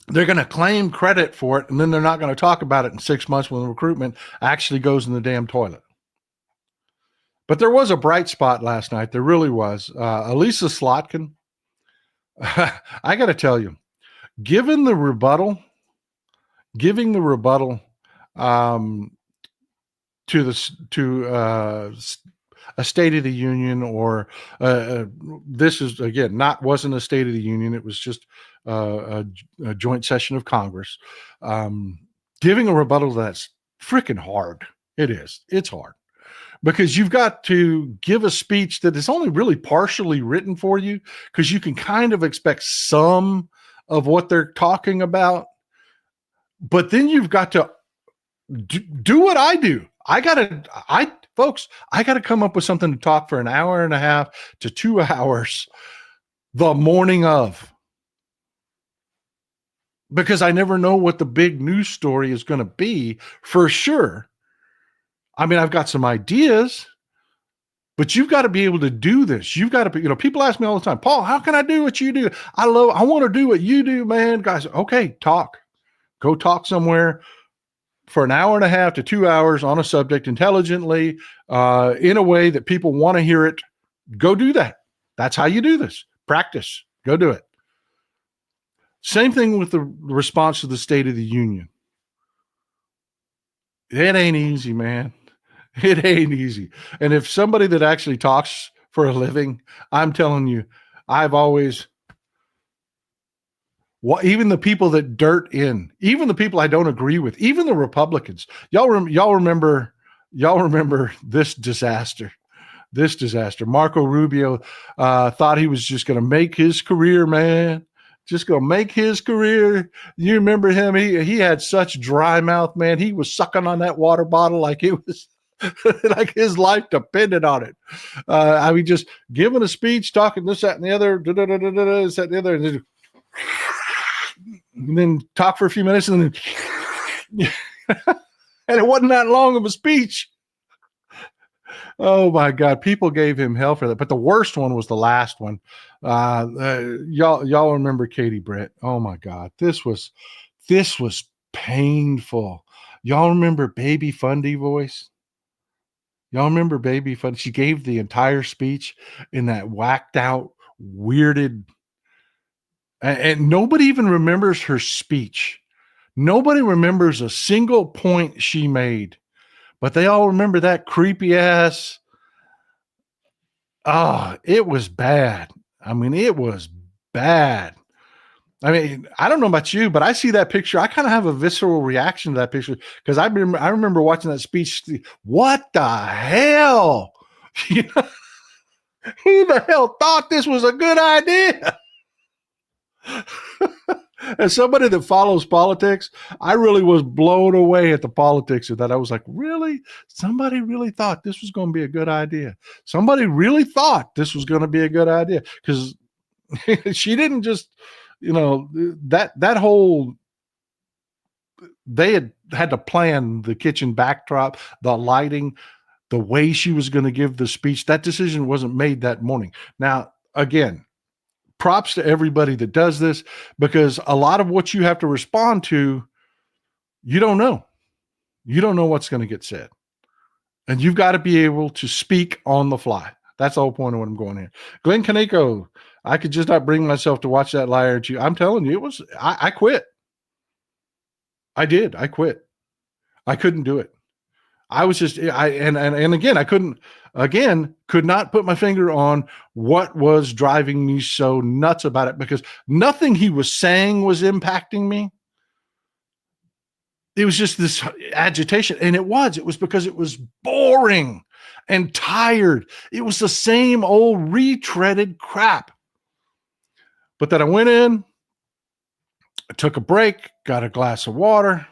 They're going to claim credit for it, and then they're not going to talk about it in 6 months when the recruitment actually goes in the damn toilet. But there was a bright spot last night. There really was. Elissa Slotkin, I got to tell you, giving the rebuttal to a State of the Union, or this is, again, wasn't a State of the Union. It was just a joint session of Congress. Giving a rebuttal, that's freaking hard. It is. It's hard. Because you've got to give a speech that is only really partially written for you, because you can kind of expect some of what they're talking about. But then you've got to do what I do. Folks, I got to come up with something to talk for an hour and a half to 2 hours the morning of. Because I never know what the big news story is going to be for sure. I mean, I've got some ideas, but you've got to be able to do this. You've got to be, people ask me all the time, Paul, how can I do what you do? I want to do what you do, man. Guys, okay, go talk somewhere for an hour and a half to 2 hours on a subject intelligently, in a way that people want to hear it. Go do that. That's how you do this. Practice. Go do it. Same thing with the response to the State of the Union. It ain't easy, man. It ain't easy. And if somebody that actually talks for a living, I'm telling you, even the people that dirt in, even the people I don't agree with, even the Republicans, y'all remember this disaster. Marco Rubio thought he was just going to make his career, man. Just going to make his career. You remember him? He had such dry mouth, man. He was sucking on that water bottle like it was like his life depended on it. I mean, just giving a speech, talking this, that, and the other, this, that, and the other, and then talk for a few minutes, and then and it wasn't that long of a speech. Oh my God, people gave him hell for that. But the worst one was the last one. Y'all remember Katie Britt? Oh my God, this was painful. Y'all remember Baby Fundy voice? Y'all remember Baby Fun? She gave the entire speech in that whacked out, weirded, and nobody even remembers her speech. Nobody remembers a single point she made, but they all remember that creepy ass. It was bad. I mean, it was bad. I mean, I don't know about you, but I see that picture. I kind of have a visceral reaction to that picture because I remember watching that speech. What the hell? You know, who the hell thought this was a good idea? As somebody that follows politics, I really was blown away at the politics of that. I was like, really? Somebody really thought this was going to be a good idea. Somebody really thought this was going to be a good idea because she didn't just, that whole, they had to plan the kitchen backdrop, the lighting, the way she was going to give the speech. That decision wasn't made that morning. Now, again, props to everybody that does this, because a lot of what you have to respond to, you don't know. You don't know what's going to get said. And you've got to be able to speak on the fly. That's the whole point of what I'm going here. Glenn Kaneko, I could just not bring myself to watch that liar at you. I'm telling you, I quit. I did. I quit. I couldn't do it. I was just, and again, I could not put my finger on what was driving me so nuts about it, because nothing he was saying was impacting me. It was just this agitation. And it was because it was boring and tired. It was the same old retreaded crap. But then I went in, I took a break, got a glass of water,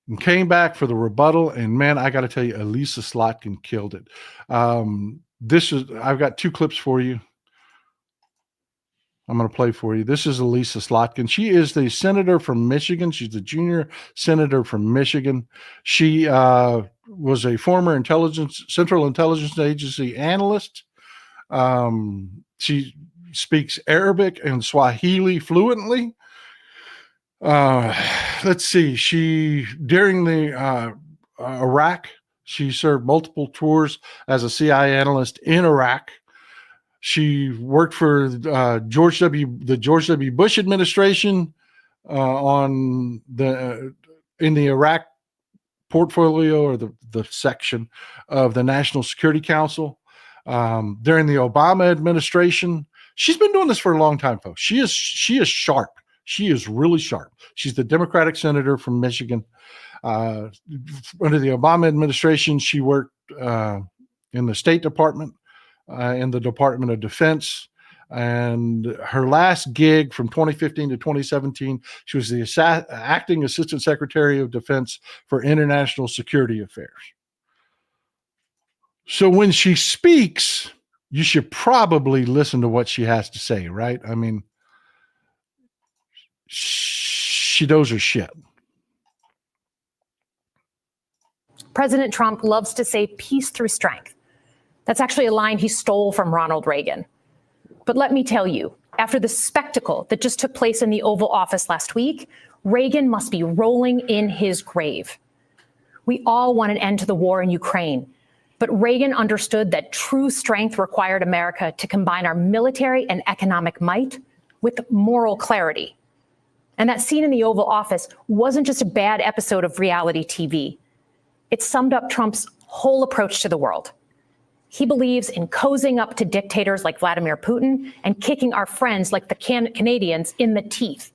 and came back for the rebuttal. And man, I got to tell you, Elissa Slotkin killed it. I've got two clips for you. I'm going to play for you. This is Elissa Slotkin. She is the senator from Michigan. She's the junior senator from Michigan. She was a former Central Intelligence Agency analyst. She speaks Arabic and Swahili fluently. Let's see. During the Iraq, she served multiple tours as a CIA analyst in Iraq. She worked for the George W. Bush administration in the Iraq portfolio, or the section of the National Security Council. During the Obama administration, she's been doing this for a long time, folks. She is sharp. She is really sharp. She's the Democratic senator from Michigan. Under the Obama administration, she worked in the State Department, in the Department of Defense. And her last gig from 2015 to 2017, she was the acting Assistant Secretary of Defense for International Security Affairs. So when she speaks, you should probably listen to what she has to say, right? I mean, she knows her shit. President Trump loves to say peace through strength. That's actually a line he stole from Ronald Reagan. But let me tell you, after the spectacle that just took place in the Oval Office last week, Reagan must be rolling in his grave. We all want an end to the war in Ukraine, but Reagan understood that true strength required America to combine our military and economic might with moral clarity. And that scene in the Oval Office wasn't just a bad episode of reality TV. It summed up Trump's whole approach to the world. He believes in cozying up to dictators like Vladimir Putin and kicking our friends like the Canadians in the teeth.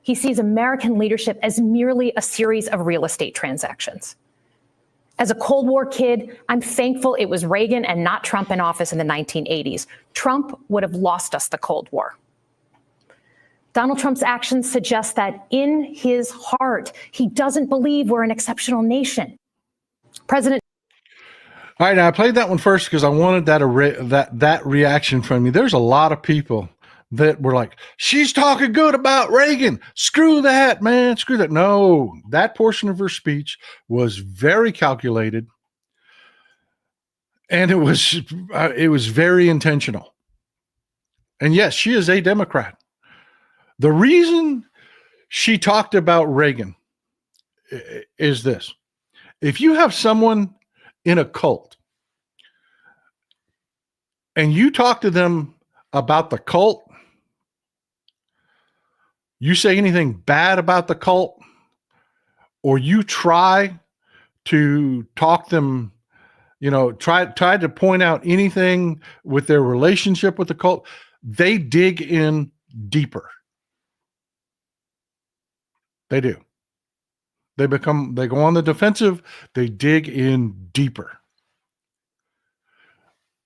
He sees American leadership as merely a series of real estate transactions. As a Cold War kid, I'm thankful it was Reagan and not Trump in office in the 1980s. Trump would have lost us the Cold War. Donald Trump's actions suggest that in his heart, he doesn't believe we're an exceptional nation. President. All right, now I played that one first because I wanted that reaction from you. There's a lot of people that were like, she's talking good about Reagan. Screw that, man. Screw that. No, that portion of her speech was very calculated, and it was very intentional. And yes, she is a Democrat. The reason she talked about Reagan is this. If you have someone in a cult and you talk to them about the cult, you say anything bad about the cult, or you try to talk them, try to point out anything with their relationship with the cult, they dig in deeper. They do. They go on the defensive, they dig in deeper.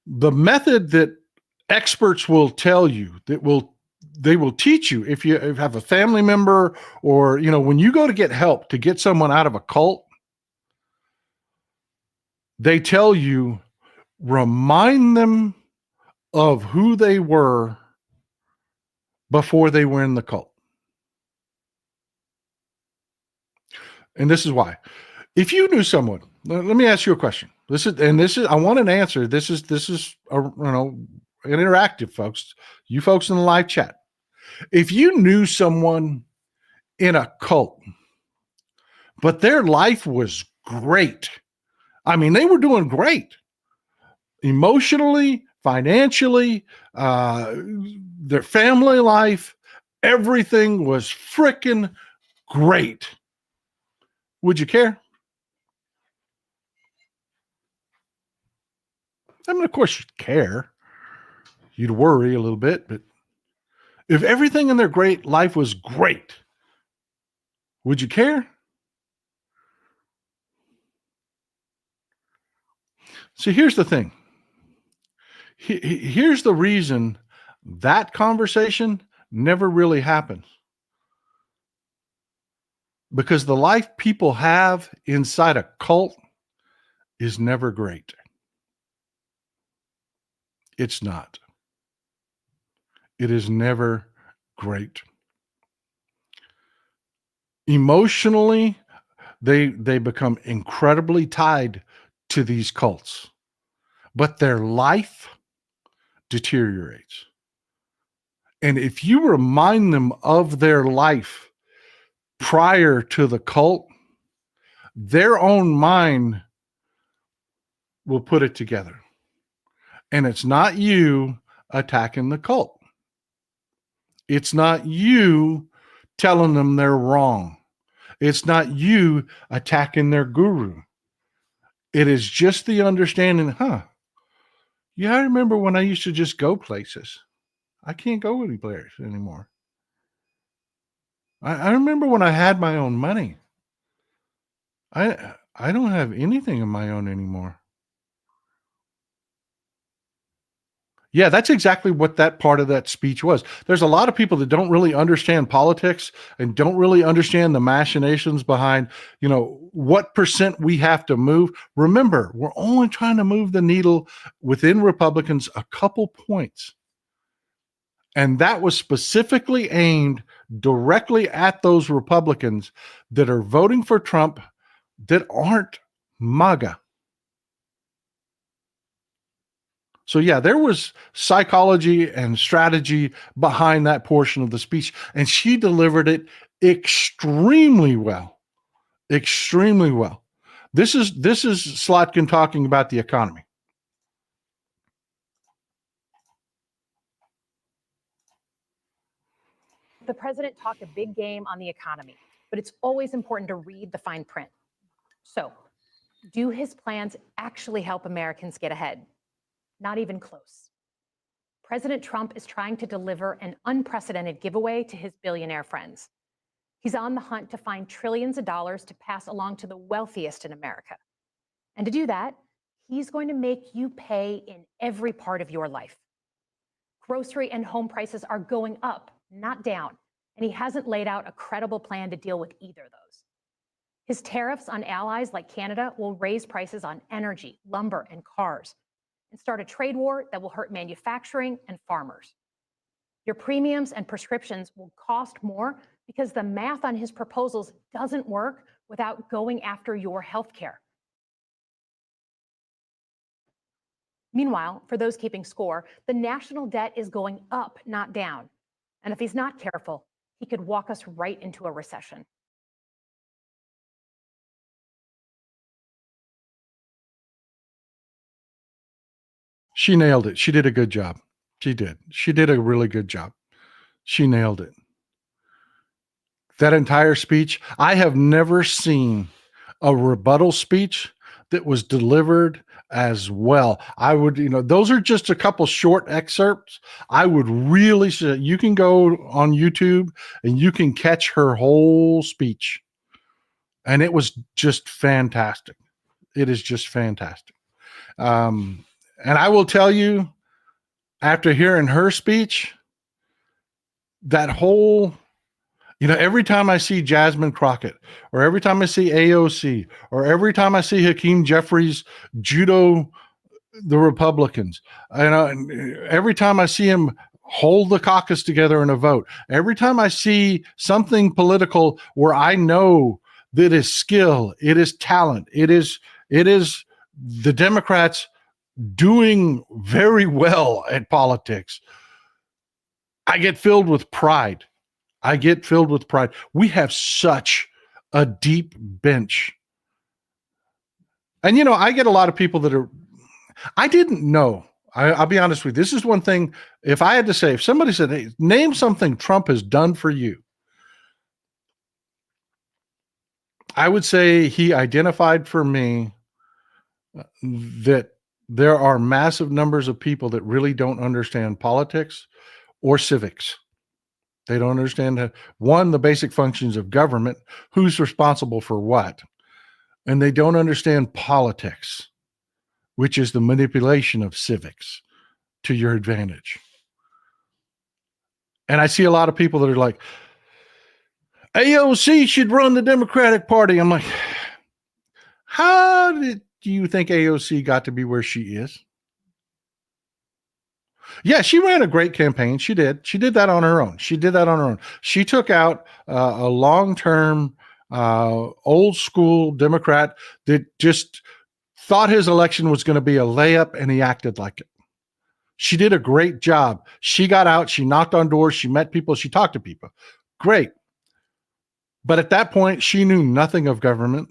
The method that experts will tell you, they will teach you, if you have a family member, or when you go to get help to get someone out of a cult, they tell you, remind them of who they were before they were in the cult. And this is why. If you knew someone, let me ask you a question. This is I want an answer. This is interactive, folks. You folks in the live chat. If you knew someone in a cult, but their life was great, I mean, they were doing great emotionally, financially, their family life, everything was freaking great, would you care? I mean, of course you'd care. You'd worry a little bit, but if everything in their great life was great, would you care? See, here's the thing. Here's the reason that conversation never really happens. Because the life people have inside a cult is never great. It's not. It is never great. Emotionally, they become incredibly tied to these cults, but their life deteriorates. And if you remind them of their life prior to the cult, their own mind will put it together. And it's not you attacking the cult. It's not you telling them they're wrong. It's not you attacking their guru. It is just the understanding, yeah, I remember when I used to just go places. I can't go any place anymore. I remember when I had my own money. I don't have anything of my own anymore. Yeah, that's exactly what that part of that speech was. There's a lot of people that don't really understand politics and don't really understand the machinations behind, what percent we have to move. Remember, we're only trying to move the needle within Republicans a couple points. And that was specifically aimed directly at those Republicans that are voting for Trump that aren't MAGA. So yeah, there was psychology and strategy behind that portion of the speech, and she delivered it extremely well. Extremely well. This is Slotkin talking about the economy. The president talked a big game on the economy, but it's always important to read the fine print. So, do his plans actually help Americans get ahead? Not even close. President Trump is trying to deliver an unprecedented giveaway to his billionaire friends. He's on the hunt to find trillions of dollars to pass along to the wealthiest in America. And to do that, he's going to make you pay in every part of your life. Grocery and home prices are going up, not down, and he hasn't laid out a credible plan to deal with either of those. His tariffs on allies like Canada will raise prices on energy, lumber, and cars, and start a trade war that will hurt manufacturing and farmers. Your premiums and prescriptions will cost more because the math on his proposals doesn't work without going after your health care. Meanwhile, for those keeping score, the national debt is going up, not down. And if he's not careful, he could walk us right into a recession. She nailed it. She did a good job. She did. She did a really good job. She nailed it. That entire speech, I have never seen a rebuttal speech that was delivered as well. I would, those are just a couple short excerpts. I would really say you can go on YouTube and you can catch her whole speech. And it was just fantastic. It is just fantastic. And I will tell you, after hearing her speech, that whole, every time I see Jasmine Crockett, or every time I see AOC, or every time I see Hakeem Jeffries judo the Republicans, every time I see him hold the caucus together in a vote, every time I see something political where I know that is skill, it is talent, it is the Democrats doing very well at politics, I get filled with pride. We have such a deep bench. And, I get a lot of people that I didn't know. I'll be honest with you. This is one thing. If I had to say, if somebody said, hey, name something Trump has done for you, I would say he identified for me that there are massive numbers of people that really don't understand politics or civics. They don't understand, the basic functions of government, who's responsible for what. And they don't understand politics, which is the manipulation of civics to your advantage. And I see a lot of people that are like, AOC should run the Democratic Party. I'm like, how do you think AOC got to be where she is? Yeah, she ran a great campaign. She did. She did that on her own. She took out a long-term, old school Democrat that just thought his election was going to be a layup, and he acted like it. She did a great job. She got out. She knocked on doors. She met people. She talked to people. Great. But at that point, she knew nothing of government.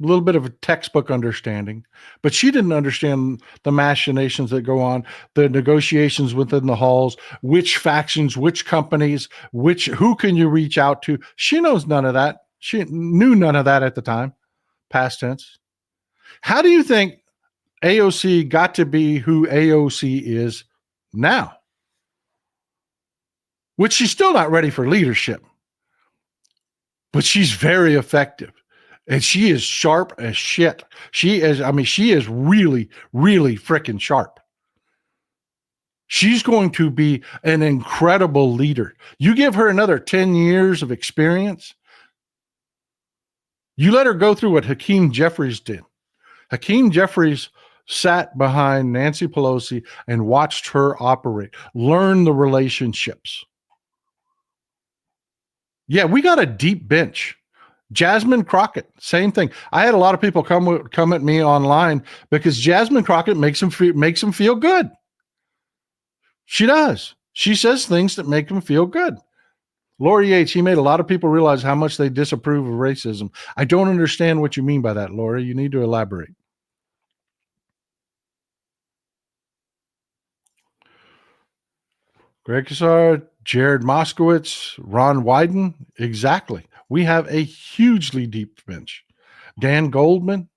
A little bit of a textbook understanding, but she didn't understand the machinations that go on, the negotiations within the halls, which factions, which companies, who can you reach out to? She knows none of that. She knew none of that at the time, past tense. How do you think AOC got to be who AOC is now? Which she's still not ready for leadership, but she's very effective. And she is sharp as shit. She is really, really freaking sharp. She's going to be an incredible leader. You give her another 10 years of experience. You let her go through what Hakeem Jeffries did. Hakeem Jeffries sat behind Nancy Pelosi and watched her operate, learn the relationships. Yeah, we got a deep bench. Jasmine Crockett, same thing. I had a lot of people come at me online because Jasmine Crockett makes them feel good. She does. She says things that make them feel good. Lori Yates, he made a lot of people realize how much they disapprove of racism. I don't understand what you mean by that, Lori. You need to elaborate. Greg Casar, Jared Moskowitz, Ron Wyden. Exactly. We have a hugely deep bench. Dan Goldman.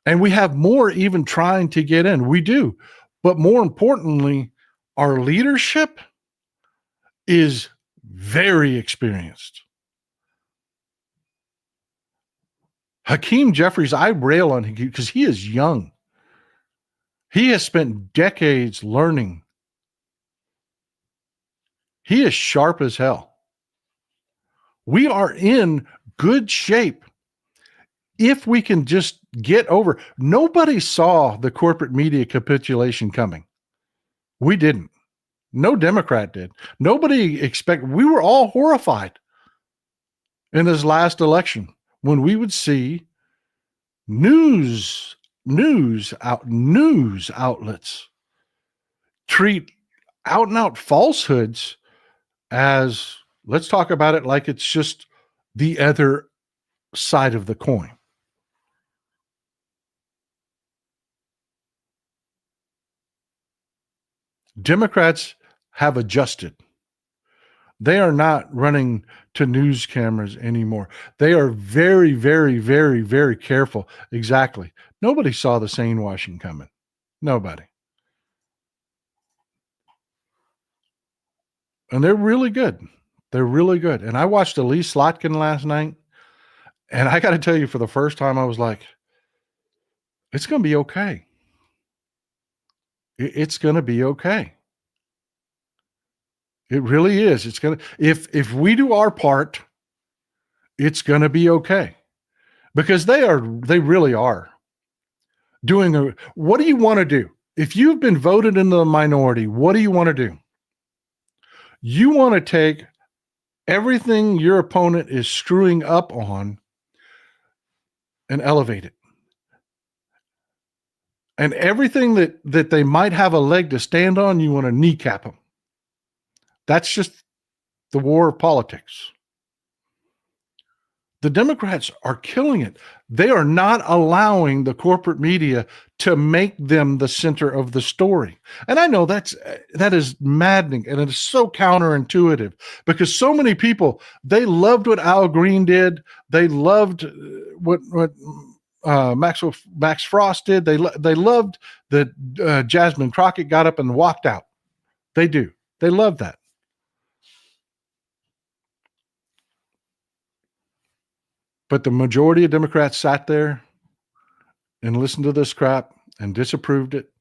And we have more even trying to get in. We do. But more importantly, our leadership is very experienced. Hakeem Jeffries, I rail on him because he is young. He has spent decades learning. He is sharp as hell. We are in good shape if we can just get over. Nobody saw the corporate media capitulation coming. We didn't. No Democrat did. Nobody we were all horrified in this last election when we would see news outlets treat out and out falsehoods as, let's talk about it like it's just the other side of the coin. Democrats have adjusted. They are not running to news cameras anymore. They are very, very, very, very careful. Exactly. Nobody saw the sane washing coming. Nobody. And they're really good. They're really good. And I watched Elissa Slotkin last night. And I got to tell you, for the first time, I was like, it's going to be okay. It's going to be okay. It really is. It's going to, if we do our part, it's going to be okay. Because they really are doing what do you want to do? If you've been voted into the minority, what do you want to do? You want to take everything your opponent is screwing up on and elevate it. And everything that they might have a leg to stand on, you want to kneecap them. That's just the war of politics. The Democrats are killing it. They are not allowing the corporate media to make them the center of the story. And I know that is maddening, and it is so counterintuitive because so many people, they loved what Al Green did. They loved what Max Frost did. They loved that Jasmine Crockett got up and walked out. They do. They love that. But the majority of Democrats sat there and listened to this crap and disapproved it.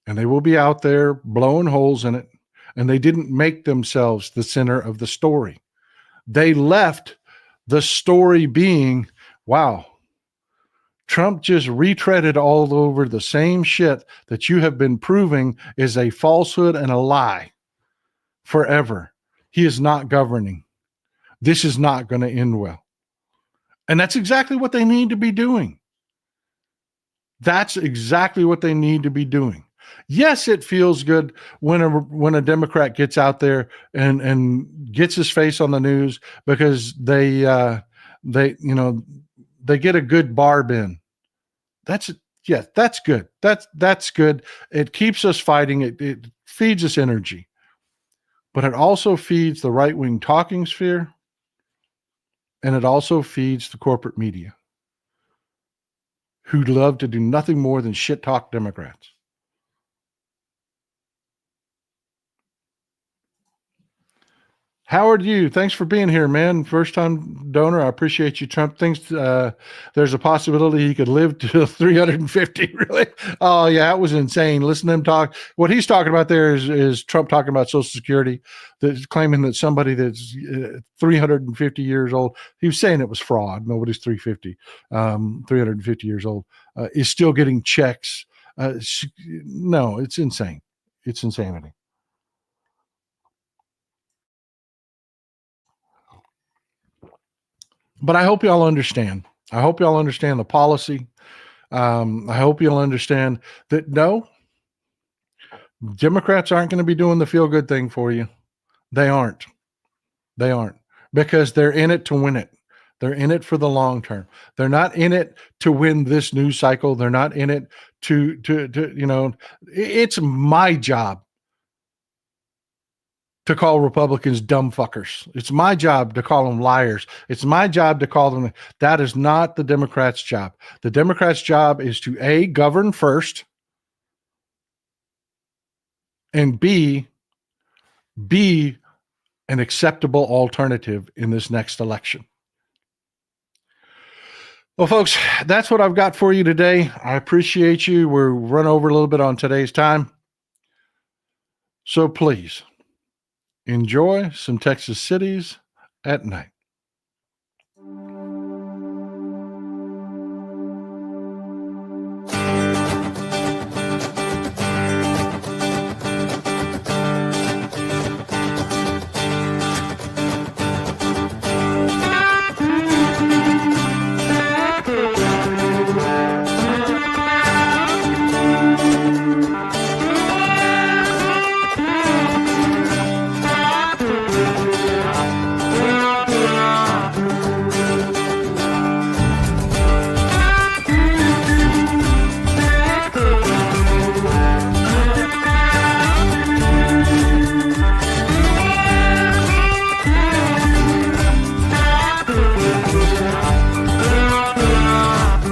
And they will be out there blowing holes in it. And they didn't make themselves the center of the story. They left the story being, wow, Trump just retreaded all over the same shit that you have been proving is a falsehood and a lie forever. He is not governing. This is not going to end well. And that's exactly what they need to be doing. That's exactly what they need to be doing. Yes, it feels good when a Democrat gets out there and gets his face on the news because they get a good barb in. That's good. That's good. It keeps us fighting. It feeds us energy. But it also feeds the right-wing talking sphere. And it also feeds the corporate media who love to do nothing more than shit talk Democrats. Howard, thanks for being here, man. First time donor. I appreciate you. Trump thinks there's a possibility he could live to 350. Really? Oh, yeah, that was insane. Listen to him talk. What he's talking about there is Trump talking about Social Security, that's claiming that somebody that's 350 years old, he was saying it was fraud. Nobody's 350 years old, is still getting checks. No, it's insane. It's insanity. But I hope y'all understand. I hope y'all understand the policy. I hope you'll understand that no, Democrats aren't going to be doing the feel-good thing for you. They aren't. They aren't, because they're in it to win it. They're in it for the long term. They're not in it to win this news cycle. They're not in it to it's my job to call Republicans dumb fuckers. It's my job to call them liars. It's my job to call them. That is not the Democrats' job. The Democrats' job is to A, govern first, and B, be an acceptable alternative in this next election. Well, folks, that's what I've got for you today. I appreciate you. We're run over a little bit on today's time. So please enjoy some Texas cities at night.